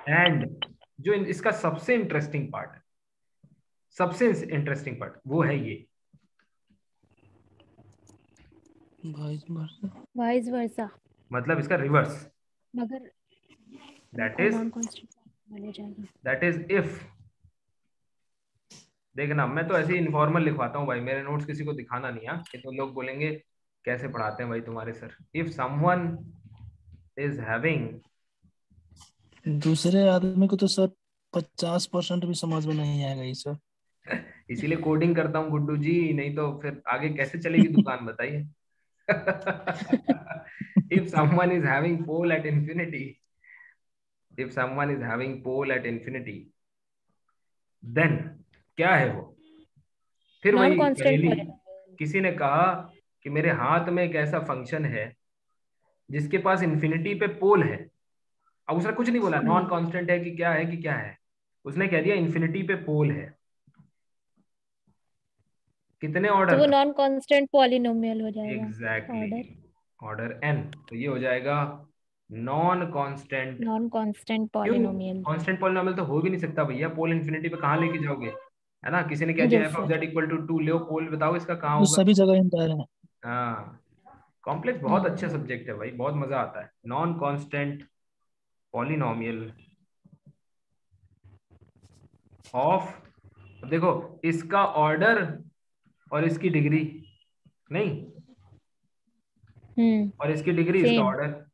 And जो इसका सबसे इंटरेस्टिंग पार्ट है, सबसे इंटरेस्टिंग पार्ट वो है ये, वाइस वर्सा, मतलब इसका रिवर्स। मगर दैट को इज नॉन कांस्टेंट हो जाएगा। दैट इज इफ, देखना मैं तो ऐसे ही इनफॉर्मल लिखवाता हूँ भाई, मेरे नोट्स किसी को दिखाना नहीं है, ये तो लोग बोलेंगे कैसे पढ़ाते हैं भाई तुम्हारे sir. If someone is having, दूसरे आदमी को तो सर 50% भी समझ में नहीं आएगा ये सर। इसीलिए कोडिंग करता हूँ गुड्डू जी, नहीं तो फिर आगे कैसे चलेगी दुकान बताइए। if someone is having pole at infinity, if someone is having pole at infinity, then क्या है वो, फिर नॉन वही कांस्टेंट पहेली। पॉलिनोमियल। किसी ने कहा कि मेरे हाथ में एक ऐसा फंक्शन है जिसके पास इंफिनिटी पे पोल है। अब उसने कुछ नहीं बोला नॉन कांस्टेंट है कि क्या है कि क्या है, उसने कह दिया इंफिनिटी पे पोल है। कितने तो ऑर्डर वो का? नॉन कांस्टेंट पॉलिनोमियल हो जाएगा। एग्जैक्टली, ऑर्डर ऑर्डर n, तो ये हो जाएगा नॉन कांस्टेंट। नॉन कांस्टेंट क्यों? पॉलिनोमियल। कांस्टेंट पॉलिनोमियल तो हो भी नहीं सकता भैया, पोल इंफिनिटी पे कहाँ लेके जाओगे, है ना। किसी ने कह दिया yes f of sir. Z equal to 2, लो पोल बताओ इसका कहाँ तो होगा। सभी जगह इंटर है। हाँ, कॉम्प्लेक्स बहुत अच्छा सब्जेक्ट है भाई, बहुत मजा आता है। नॉन कांस्टेंट पॉलिनोमियल ऑफ, देखो इसका ऑर्डर और इसकी डिग्री नहीं, और इसकी डिग्री इसका सेम। ऑर्डर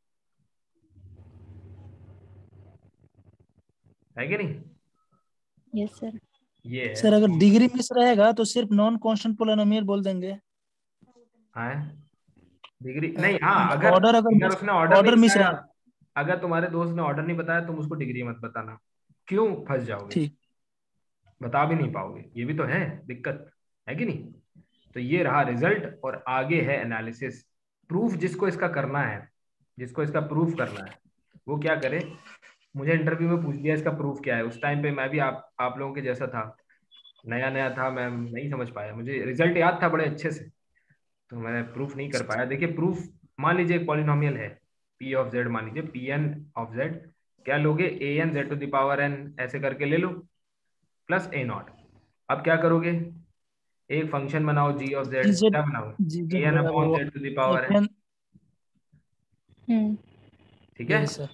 है कि नहीं। Yes sir. ये है सर अगर डिग्री मिस रहेगा तो सिर्फ नॉन कांस्टेंट पॉलिनोमियल बोल देंगे। हाँ डिग्री नहीं, हाँ अगर ऑर्डर अगर उसने ऑर्डर नहीं मिस बताया, रहा। अगर तुम्हारे दोस्त ने ऑर्डर नहीं बताया तुम उसको डिग्री मत बताना, क्यों, फंस जाओगे, ठीक। बता भी नहीं पाओगे, ये भी तो है दिक्कत, है कि नहीं। तो ये रहा रिजल्ट, और आगे है एनालिसिस, प्रूफ जिसको इसका करना है, जिसको इसका प्रूफ करना है वो क्या करे। मुझे इंटरव्यू में पूछ दिया इसका प्रूफ क्या है, उस टाइम पे मैं भी आप लोगों के जैसा था, नया नया था, मैं नहीं समझ पाया, मुझे रिजल्ट याद था बड़े अच्छे से, तो मैंने प्रूफ नहीं कर पाया। देखिए प्रूफ, मान लीजिए एक पॉलिनोमियल है पी ऑफ जेड, मान लीजिए पी एन ऑफ जेड, क्या लोगे, a n z to the power n ऐसे करके ले लो, प्लस ए नॉट। अब क्या करोगे, एक फंक्शन बनाओ जी ऑफ जेड, जी क्या बनाओ, ए जेड एन बराबर अपॉन वो Z to the power F N, N. ठीक है, यही सर।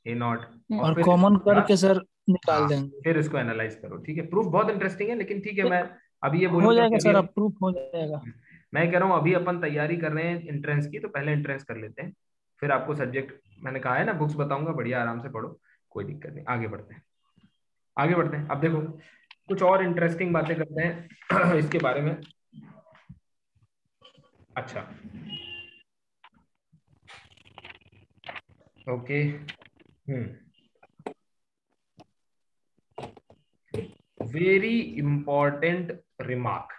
ए नॉट, और और फिर कॉमन इसके बाद करके सर निकाल हाँ देंगे। फिर इसको एनालाइज करो, ठीक है। प्रूफ बहुत इंटरेस्टिंग है, लेकिन ठीक है मैं अभी ये हो बोलूंगा कि जाएगा अभी सर, अब प्रूफ हो जाएगा। मैं कह रहा हूँ अभी अपन तैयारी कर रहे हैं एंट्रेंस की, तो पहले एंट्रेंस कर लेते हैं, फिर आपको सब्जेक्ट मैंने कहा है ना बुक्स बताऊंगा, बढ़िया आराम से पढ़ो, कोई दिक्कत नहीं। आगे बढ़ते हैं, आगे बढ़ते हैं। अब देखो कुछ और इंटरेस्टिंग बातें करते हैं इसके बारे में। अच्छा ओके, वेरी इंपॉर्टेंट रिमार्क,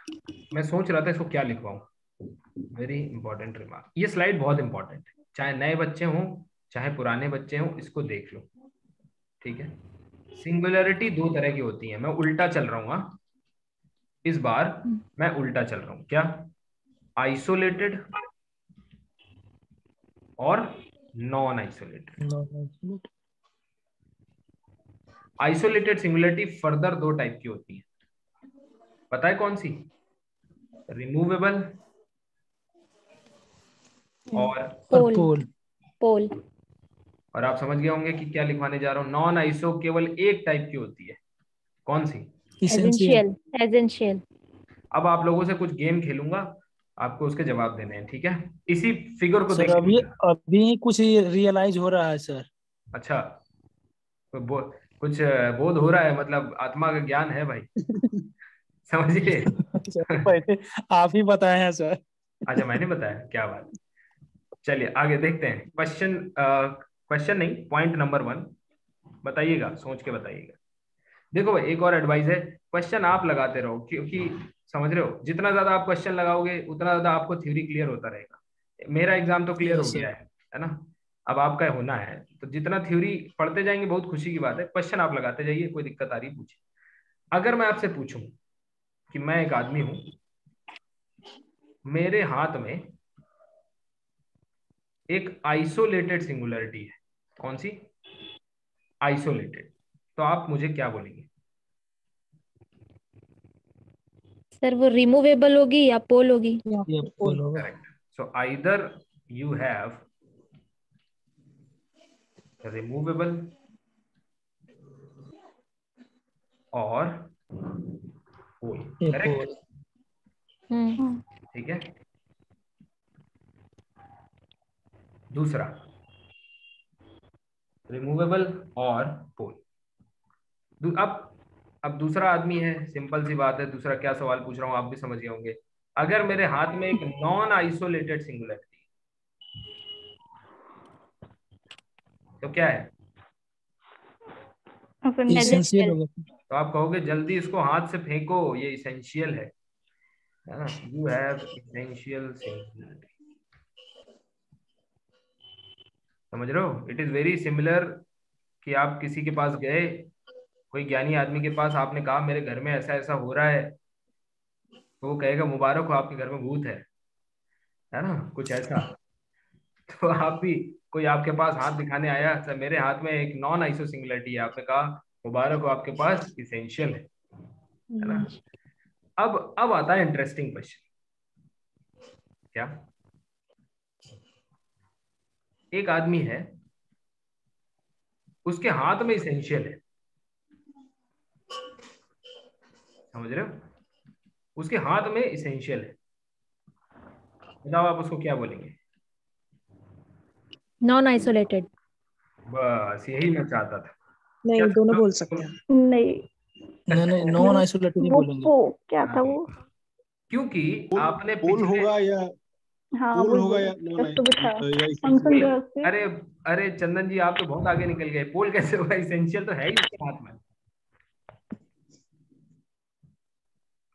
मैं सोच रहा था इसको क्या लिखवाऊं, वेरी इंपॉर्टेंट रिमार्क। ये स्लाइड बहुत इंपॉर्टेंट है, चाहे नए बच्चे हों चाहे पुराने बच्चे हों, इसको देख लो, ठीक है। सिंगुलैरिटी दो तरह की होती है, मैं उल्टा चल रहा हूँ, हाँ इस बार मैं उल्टा चल रहा हूँ, क्या, आइसोलेटेड और non isolated. Isolated singularity further दो टाइप की होती है, पता है कौन सी, रिमूवेबल और पोल। पोल। और आप समझ गए होंगे कि क्या लिखवाने जा रहा हूँ। नॉन आइसो केवल एक टाइप की होती है, कौन सी, एसेंशियल। एसेंशियल। अब आप लोगों से कुछ गेम खेलूंगा, आपको उसके जवाब देने हैं, ठीक है। इसी फिगर को सर देख अभी लीजिएगा। अभी कुछ रियलाइज हो रहा है सर। अच्छा, तो कुछ बोध हो रहा है, मतलब आत्मा का ज्ञान है भाई, समझिए। सर पहले आप ही बताए हैं सर। अच्छा मैंने बताया, क्या बात। चलिए आगे देखते हैं, क्वेश्चन नहीं, पॉइंट नंबर 1 बताइएगा, सोच के बताइएगा। देखो भाई एक और एडवाइस है, क्वेश्चन आप लगाते रहो, क्योंकि समझ रहे हो जितना ज्यादा आप क्वेश्चन लगाओगे उतना ज्यादा आपको थ्योरी क्लियर होता रहेगा। मेरा एग्जाम तो क्लियर हो यस गया सर। है ना, अब आपका होना है, तो जितना थ्योरी पढ़ते जाएंगे बहुत खुशी की बात है, क्वेश्चन आप लगाते जाइए, कोई दिक्कत आ रही पूछिए। अगर मैं आपसे पूछूं कि मैं एक आदमी हूं मेरे हाथ में एक आइसोलेटेड सिंगुलरिटी है, कौन सी? आइसोलेटेड। तो आप मुझे क्या बोलेंगे? सर वो रिमूवेबल होगी या पोल होगी? ये पोल होगा। Correct. So either you have removable और पोल। ये करेक्ट, पोल। ठीक है। दूसरा, रिमूवेबल और पोल। अब दूसरा आदमी है, सिंपल सी बात है, दूसरा क्या सवाल पूछ रहा हूं आप भी समझ गए होंगे। अगर मेरे हाथ में एक नॉन आइसोलेटेड सिंगुलरिटी, तो क्या है? इसेंशियल होगा। तो आप कहोगे जल्दी इसको हाथ से फेंको, ये इसेंशियल है ना? You have essential singularity. समझ रहे हो? इट इज वेरी सिमिलर कि आप किसी के पास गए, कोई ज्ञानी आदमी के पास, आपने कहा मेरे घर में ऐसा ऐसा हो रहा है, तो वो कहेगा मुबारक हो, आपके घर में भूत है ना, कुछ ऐसा। तो आप भी, कोई आपके पास हाथ दिखाने आया, सर मेरे हाथ में एक नॉन आइसो सिंगुलरिटी है, आपने कहा मुबारक हो, आपके पास इसेंशियल है ना? अब आता है इंटरेस्टिंग क्वेश्चन। क्या? एक आदमी है, उसके हाथ में इसेंशियल है, समझ रहे हो? उसके हाथ में इसेंशियल है, बताओ आप उसको क्या बोलेंगे? Non isolated. बस यही मैं चाहता था। नहीं, क्या दोनों बोल सकते हैं। नहीं, नहीं, नॉन आइसोलेटेड ही वो बोलेंगे। क्या था वो? क्योंकि आपने पोल पिछले, होगा या हाँ, पोल वो होगा या just to be था। या फंक्शन जो है उसके। अरे अरे चंदन जी, आप तो बहुत आगे निकल गए। पोल कैसे होगा? इसेंशियल तो है ही उसके हाथ में,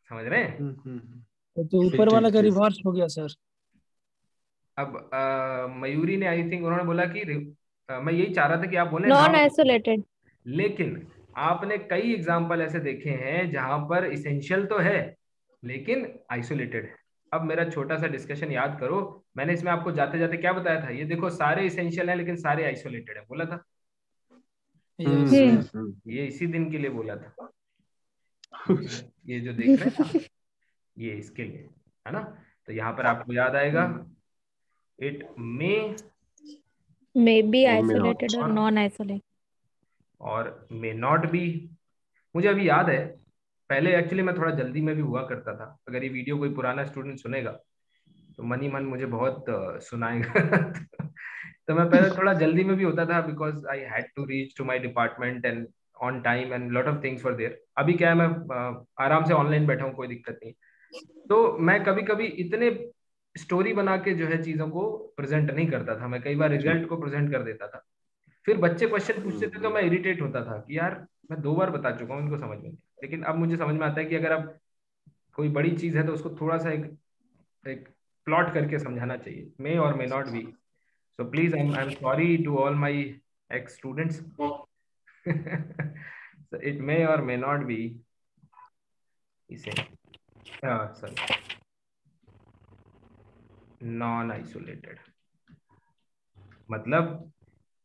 समझ रहे हैं? तो ऊपर वाला का रिवर्स हो गया सर। अब मयूरी ने, आई थिंक उन्होंने बोला कि मैं यही चाह रहा था कि आप बोले नॉन नॉन, आइसोलेटेड। लेकिन आपने कई एग्जाम्पल ऐसे देखे हैं जहां पर इसेंशियल तो है लेकिन आइसोलेटेड है। अब मेरा छोटा सा डिस्कशन याद करो, मैंने इसमें आपको जाते जाते क्या बताया था? ये देखो सारे इसेंशियल है लेकिन सारे आइसोलेटेड है, बोला था। ये इसी दिन के लिए बोला था, ये जो देख रहे हैं ना, ये इसके लिए है ना। तो यहाँ पर आपको याद आएगा, इट मे बी आइसोलेटेड और नॉन आइसोलेटेड और मे नॉट बी। मुझे अभी याद है, पहले एक्चुअली मैं थोड़ा जल्दी में भी हुआ करता था। अगर ये वीडियो कोई पुराना स्टूडेंट सुनेगा तो मन ही मन मुझे बहुत सुनाएगा। तो मैं पहले थोड़ा जल्दी में भी होता था, because I had to reach to my department and on time and lot of things were there. अभी क्या है, मैं आराम से ऑनलाइन बैठा हूँ, कोई दिक्कत नहीं। तो मैं कभी कभी इतने स्टोरी बना के जो है चीजों को प्रेजेंट नहीं करता था, मैं कई बार रिजल्ट को प्रेजेंट कर देता था। फिर बच्चे क्वेश्चन पूछते थे तो मैं इरिटेट होता था कि यार मैं 2 बार बता चुका हूँ, इनको समझ में नहीं। लेकिन अब मुझे समझ में आता है कि अगर अब कोई बड़ी चीज है तो उसको थोड़ा सा एक प्लॉट करके समझाना चाहिए, मे और may not be. So please I am sorry to all my ex students. It may और मे नॉट बी इसे सॉरी नॉन आइसोलेटेड, मतलब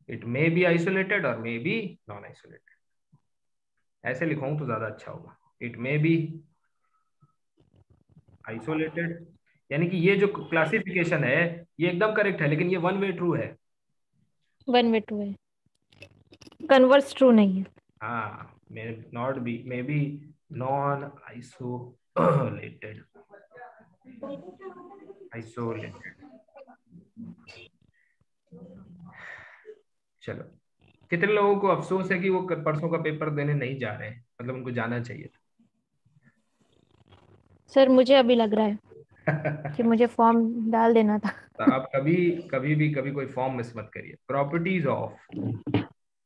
इट मे बी आइसोलेटेड और मे बी नॉन आइसोलेटेड। ऐसे लिखूं तो ज्यादा अच्छा होगा, इट मे बी आइसोलेटेड, यानी कि ये जो क्लासिफिकेशन है ये एकदम करेक्ट है, लेकिन ये वन वे ट्रू है। वन वे ट्रू है, कन्वर्स ट्रू नहीं है। हाँ, मे not B, may be non isolated, isolated. चलो, कितने लोगों को अफसोस है कि वो परसों का पेपर देने नहीं जा रहे हैं, मतलब उनको जाना चाहिए सर मुझे अभी लग रहा है था। कि मुझे फॉर्म डाल देना था। तो आप कभी कोई फॉर्म मिस मत करिए। प्रॉपर्टीज ऑफ,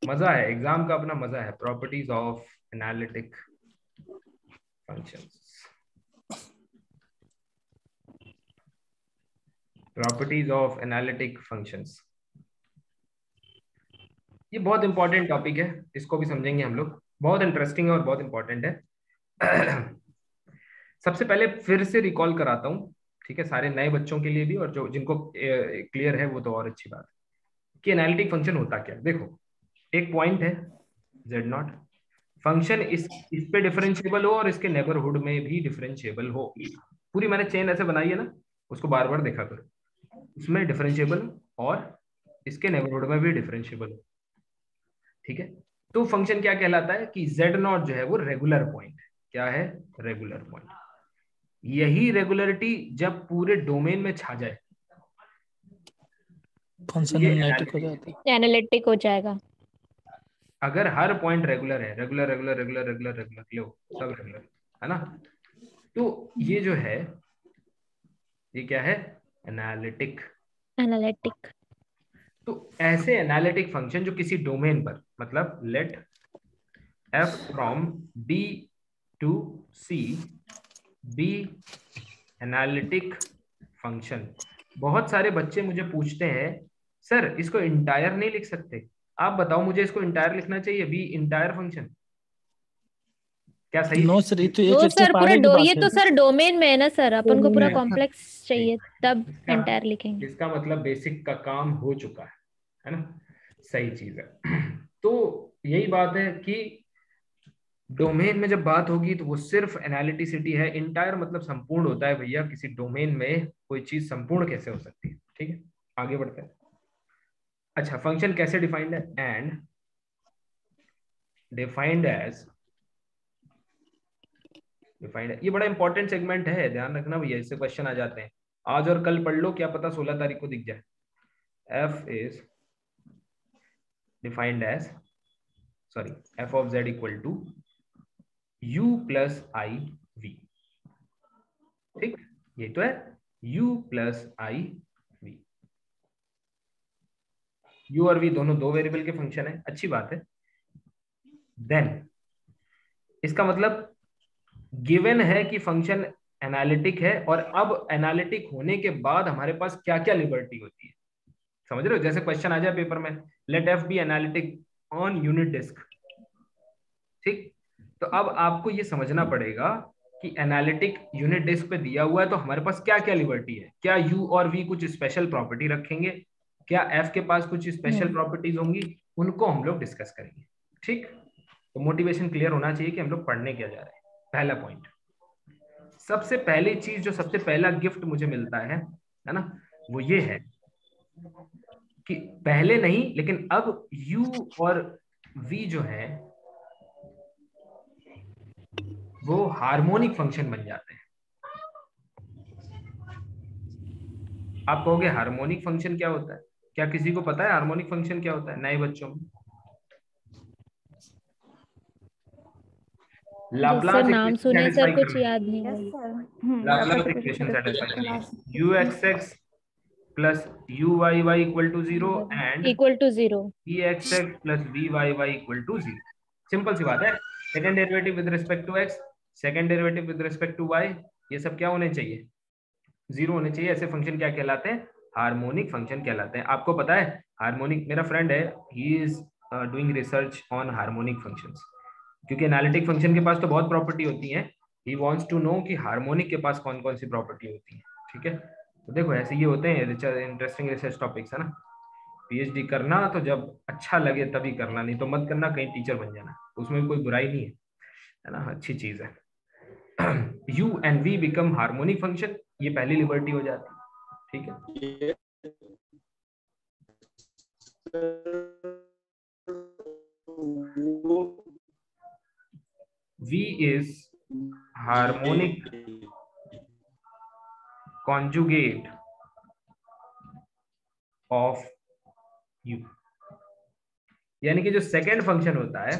मजा है एग्जाम का, अपना मजा है। Properties of analytic functions, properties of analytic functions, ये बहुत इंपॉर्टेंट टॉपिक है, इसको भी समझेंगे हम लोग। बहुत इंटरेस्टिंग है और बहुत इंपॉर्टेंट है। सबसे पहले फिर से रिकॉल कराता हूँ, ठीक है, सारे नए बच्चों के लिए भी, और जो जिनको क्लियर है वो तो और अच्छी बात है कि एनालिटिक फंक्शन होता क्या है। देखो एक पॉइंट है z0, फंक्शन इस पे डिफरेंशिएबल हो और इसके नेबरहुड में भी डिफरेंशिएबल हो। पूरी मैंने चेन ऐसे बनाई है ना, उसको बार बार देखा करो, उसमें डिफरेंशिएबल और इसके नेबरहुड में भी डिफरेंशिएबल हो। ठीक है, तो फंक्शन क्या कहलाता है कि z0 जो है वो रेगुलर पॉइंट है। क्या है? Regular point. यही रेगुलरिटी जब पूरे डोमेन में छा जाए फंक्शन ये एनालिटिक हो जाती है। एनालिटिक हो जाएगा। अगर हर पॉइंट रेगुलर है, regular regular regular regular regular लो, सब रेगुलर है ना, तो ये जो है ये क्या है? एनालिटिक। एनालिटिक। तो ऐसे एनालिटिक फंक्शन जो किसी डोमेन पर, मतलब let f from b to c be analytic function. बहुत सारे बच्चे मुझे पूछते हैं सर इसको इंटायर नहीं लिख सकते? आप बताओ मुझे, इसको इंटायर लिखना चाहिए, बी इंटायर फंक्शन, क्या सही? नो सर, ये तो वो एक सर स्टेप पूरा आगे की बात ये है। तो सर डोमेन में है ना सर, अपन को पूरा डोमेन में। कॉम्प्लेक्स चाहिए तब इसका एंटायर लिखेंगे। इसका मतलब बेसिक का काम हो चुका है ना, सही चीज है। तो यही बात है कि डोमेन में जब बात होगी तो वो सिर्फ एनालिटिसिटी है। इंटायर मतलब संपूर्ण होता है भैया, किसी डोमेन में कोई चीज संपूर्ण कैसे हो सकती है। ठीक है, आगे बढ़ते हैं। अच्छा, फंक्शन कैसे डिफाइंड है? एंड डिफाइंड एज, डिफाइंड, ये बड़ा इंपॉर्टेंट सेगमेंट है, ध्यान रखना भैया, इससे क्वेश्चन आ जाते हैं। आज और कल पढ़ लो, क्या पता 16 तारीख को दिख जाए। f is defined as, sorry, f of z equal to u plus i v. ठीक, ये तो है u plus i v. u और v दोनों दो वेरिएबल के फंक्शन है, अच्छी बात है। देन इसका मतलब गिवन है कि फंक्शन एनालिटिक है, और अब एनालिटिक होने के बाद हमारे पास क्या क्या लिबर्टी होती है, समझ रहे हो? जैसे क्वेश्चन आ जाए पेपर में, let f be analytic on unit disc. ठीक, तो अब आपको ये समझना पड़ेगा कि एनालिटिक यूनिट डिस्क पे दिया हुआ है तो हमारे पास क्या क्या लिबर्टी है। क्या यू और वी कुछ स्पेशल प्रॉपर्टी रखेंगे, क्या एफ के पास कुछ स्पेशल प्रॉपर्टीज होंगी, उनको हम लोग डिस्कस करेंगे। ठीक, तो मोटिवेशन क्लियर होना चाहिए कि हम लोग पढ़ने क्या जा रहे हैं। पहला पॉइंट, सबसे पहली चीज, जो सबसे पहला गिफ्ट मुझे मिलता है ना, वो ये है कि पहले नहीं लेकिन अब u और v जो है वो हार्मोनिक फंक्शन बन जाते हैं। आप कहोगे हार्मोनिक फंक्शन क्या होता है? क्या किसी को पता है हार्मोनिक फंक्शन क्या होता है नए बच्चों में? सर लाप्लास नाम इक्वेशन सुने सर, सेटिस्फाई कुछ करना है। याद नहीं है। लाप्लास इक्वेशन सेटिस्फाई करना है। ux plus uy equal to 0 and equal to 0। vxx plus vyy equal to 0। Simple सी बात है। Second derivative with respect to x, second derivative with respect to y, ये सब क्या होने चाहिए? 0 होने चाहिए। ऐसे फंक्शन क्या कहलाते हैं? हार्मोनिक फंक्शन कहलाते हैं। आपको पता है हार्मोनिक, मेरा फ्रेंड है, he is doing research on harmonic functions, क्योंकि एनालिटिक फंक्शन के पास तो बहुत प्रॉपर्टी होती है। ही वांट्स टू नो कि हार्मोनिक के पास कौन कौन सी प्रॉपर्टी होती है। ठीक है, तो देखो ऐसे ये होते हैं इंटरेस्टिंग रिसर्च टॉपिक्स है ना। पीएचडी करना तो जब अच्छा लगे तभी करना, नहीं तो मत करना, कहीं टीचर बन जाना, उसमें कोई बुराई नहीं है ना, अच्छी चीज है। u and v become harmonic function, ये पहली लिबर्टी हो जाती है। ठीक है, v is harmonic conjugate of u, यानी कि जो सेकंड फंक्शन होता है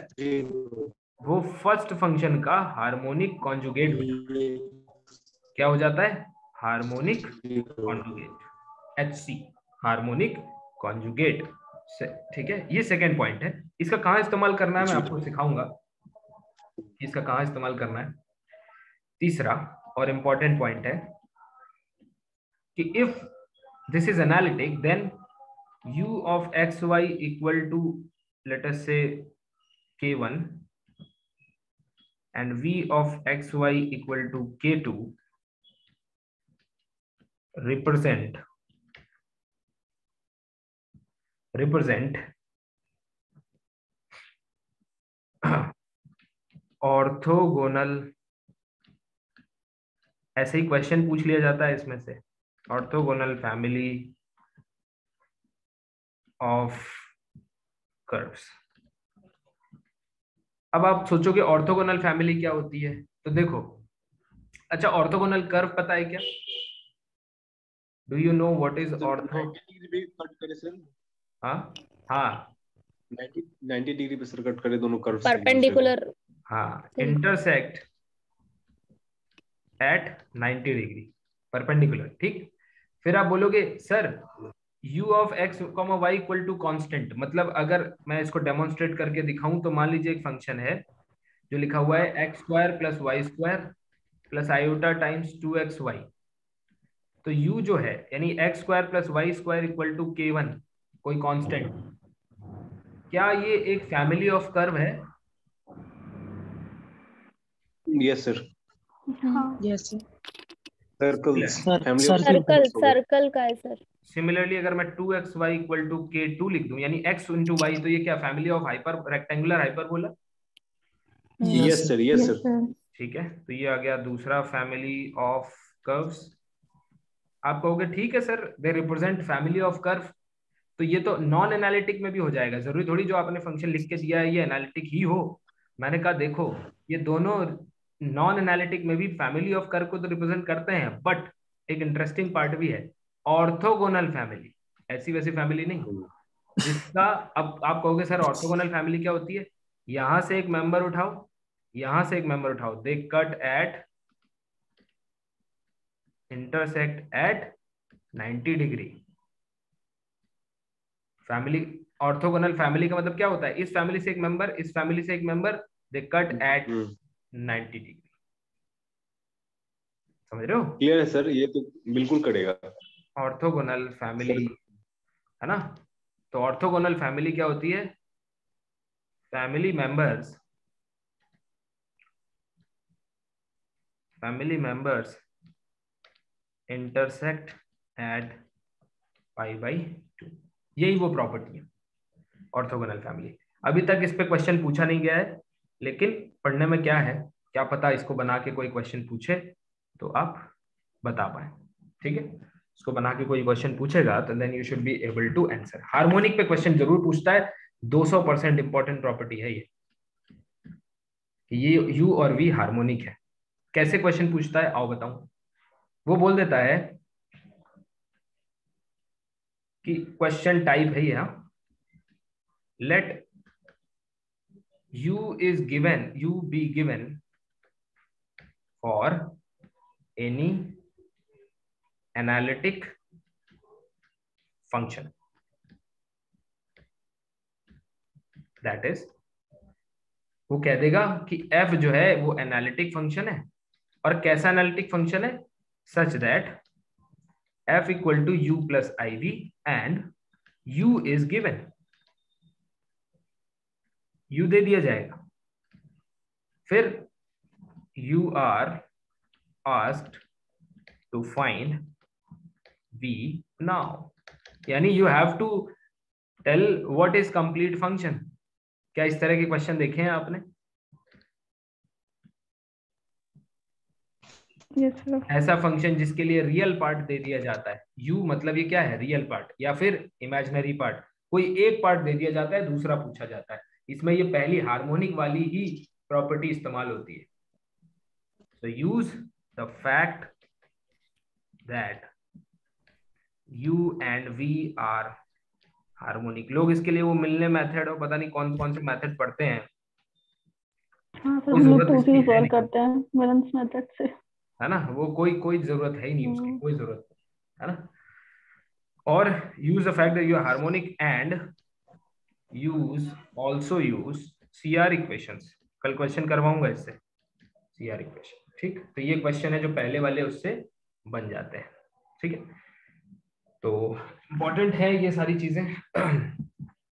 वो फर्स्ट फंक्शन का हार्मोनिक कॉन्जुगेट हो जाता है। क्या हो जाता है? Harmonic conjugate, HC, harmonic conjugate. ठीक है, ये सेकंड पॉइंट है। इसका कहाँ इस्तेमाल करना है मैं आपको सिखाऊंगा, इसका कहाँ इस्तेमाल करना है। तीसरा और इंपॉर्टेंट पॉइंट है कि if this is analytic then u of xy equal to let us say k1 and v of xy equal to k2, represent orthogonal, ऐसे ही क्वेश्चन पूछ लिया जाता है इसमें से, ऑर्थोगोनल फैमिली ऑफ कर्व्स। अब आप सोचोगे ऑर्थोगोनल फैमिली क्या होती है, तो देखो, अच्छा ऑर्थोगोनल कर्व पता है क्या? Do you know what is ortho? 90 degree पे कट करे सर, हाँ हाँ 90 डिग्री पे सर कट करे दोनों कर्व्स परपेंडिकुलर। हाँ, इंटरसेक्ट एट 90 डिग्री परपेंडिकुलर, ठीक। फिर आप बोलोगे sir u of x, y equal to constant, मतलब अगर मैं इसको डेमोन्स्ट्रेट करके दिखाऊं तो मान लीजिए एक फंक्शन है जो लिखा हुआ है x square plus y square plus iota times 2xy, तो u जो है यानी x square plus y square equal to k1, कोई कांस्टेंट, क्या ये एक फैमिली ऑफ कर्व है? यस सर, हाँ yes circles, sir, family of circle, circle का है सर। सिमिलरली अगर मैं 2xy इक्वल टू k2 लिख दूं यानी x इंटू वाई, तो ये क्या family of hyper rectangular hyperbola? Yes sir, yes sir, ठीक है, तो ये आ गया दूसरा फैमिली ऑफ कर्व्स। आप कहोगे ठीक है sir, they represent family of curve, तो ये तो नॉन एनालिटिक में भी हो जाएगा, जरूरी थोड़ी जो आपने फंक्शन लिख के दिया है ये एनालिटिक ही हो। मैंने कहा देखो ये दोनों नॉन एनालिटिक में भी फैमिली ऑफ कर्व को तो रिप्रेजेंट करते हैं, बट एक इंटरेस्टिंग पार्ट भी है, ऑर्थोगोनल फैमिली, ऐसी वैसी फैमिली नहीं, जिसका, अब आप कहोगे सर ऑर्थोगोनल फैमिली क्या होती है? यहां से एक मेंबर उठाओ, यहां से एक मेंबर उठाओ, they cut at, intersect at 90 degree. Family, orthogonal family का मतलब क्या होता है? इस फैमिली से एक मेंबर, इस फैमिली से एक मेंबर, दे कट एट 90 डिग्री। समझ रहे हो? क्लियर है सर, ये तो बिल्कुल करेगा ऑर्थोगोनल फैमिली है ना। तो ऑर्थोगोनल फैमिली क्या होती है? फैमिली मेंबर्स इंटरसेक्ट एट π/2, यही वो प्रॉपर्टी है ऑर्थोगोनल फैमिली। अभी तक इस पे क्वेश्चन पूछा नहीं गया है, लेकिन पढ़ने में क्या है, क्या पता इसको बना के कोई क्वेश्चन पूछे तो आप बता पाए, ठीक है। इसको बना के कोई क्वेश्चन पूछेगा तो then you should be able to answer. Harmonic पे क्वेश्चन जरूर पूछता है, 200% इंपॉर्टेंट प्रॉपर्टी है ये यू और वी हार्मोनिक है। कैसे क्वेश्चन पूछता है आओ बताऊं। वो बोल देता है कि क्वेश्चन टाइप है ये, late u be given for any analytic function, that is, वो कह देगा कि f जो है वो एनालिटिक फंक्शन है, और कैसा एनालिटिक फंक्शन है? Such that f equal to u plus iv and u is given, u दे दिया जाएगा, फिर you are asked to find v now, यानी you have to tell what is complete function। क्या इस तरह के क्वेश्चन देखे हैं आपने? yes sir, ऐसा फंक्शन जिसके लिए रियल पार्ट दे दिया जाता है, u मतलब ये क्या है? रियल पार्ट, या फिर इमेजिनरी पार्ट, कोई एक पार्ट दे दिया जाता है, दूसरा पूछा जाता है। इसमें ये पहली हार्मोनिक वाली ही प्रॉपर्टी इस्तेमाल होती है। So use the fact that u and v are harmonic। लोग इसके लिए वो मिलने मेथड और पता नहीं कौन कौन से मेथड पढ़ते हैं, हाँ सर, कोई हम लोग जरूरत तो इसकी उसी है सॉल्व नहीं, करते हैं मिलन्स मेथड से, है ना। वो कोई जरूरत है ही नहीं उसकी, कोई जरूरत है ना। और use the fact that you are harmonic and also use CR equations। कल क्वेश्चन करवाऊंगा इससे CR इक्वेशन, ठीक। तो ये क्वेश्चन है जो पहले वाले उससे बन जाते हैं, ठीक है। तो इंपॉर्टेंट है ये सारी चीजें।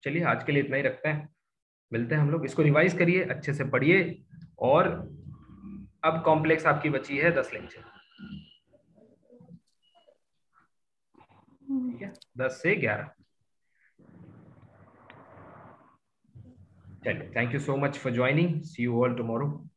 चलिए आज के लिए इतना ही रखते हैं, मिलते हैं हम लोग। इसको रिवाइज करिए, अच्छे से पढ़िए, और अब कॉम्प्लेक्स आपकी बची है 10 लेक्चर। है 10 से 11। चलिए, thank you so much for joining, see you all tomorrow.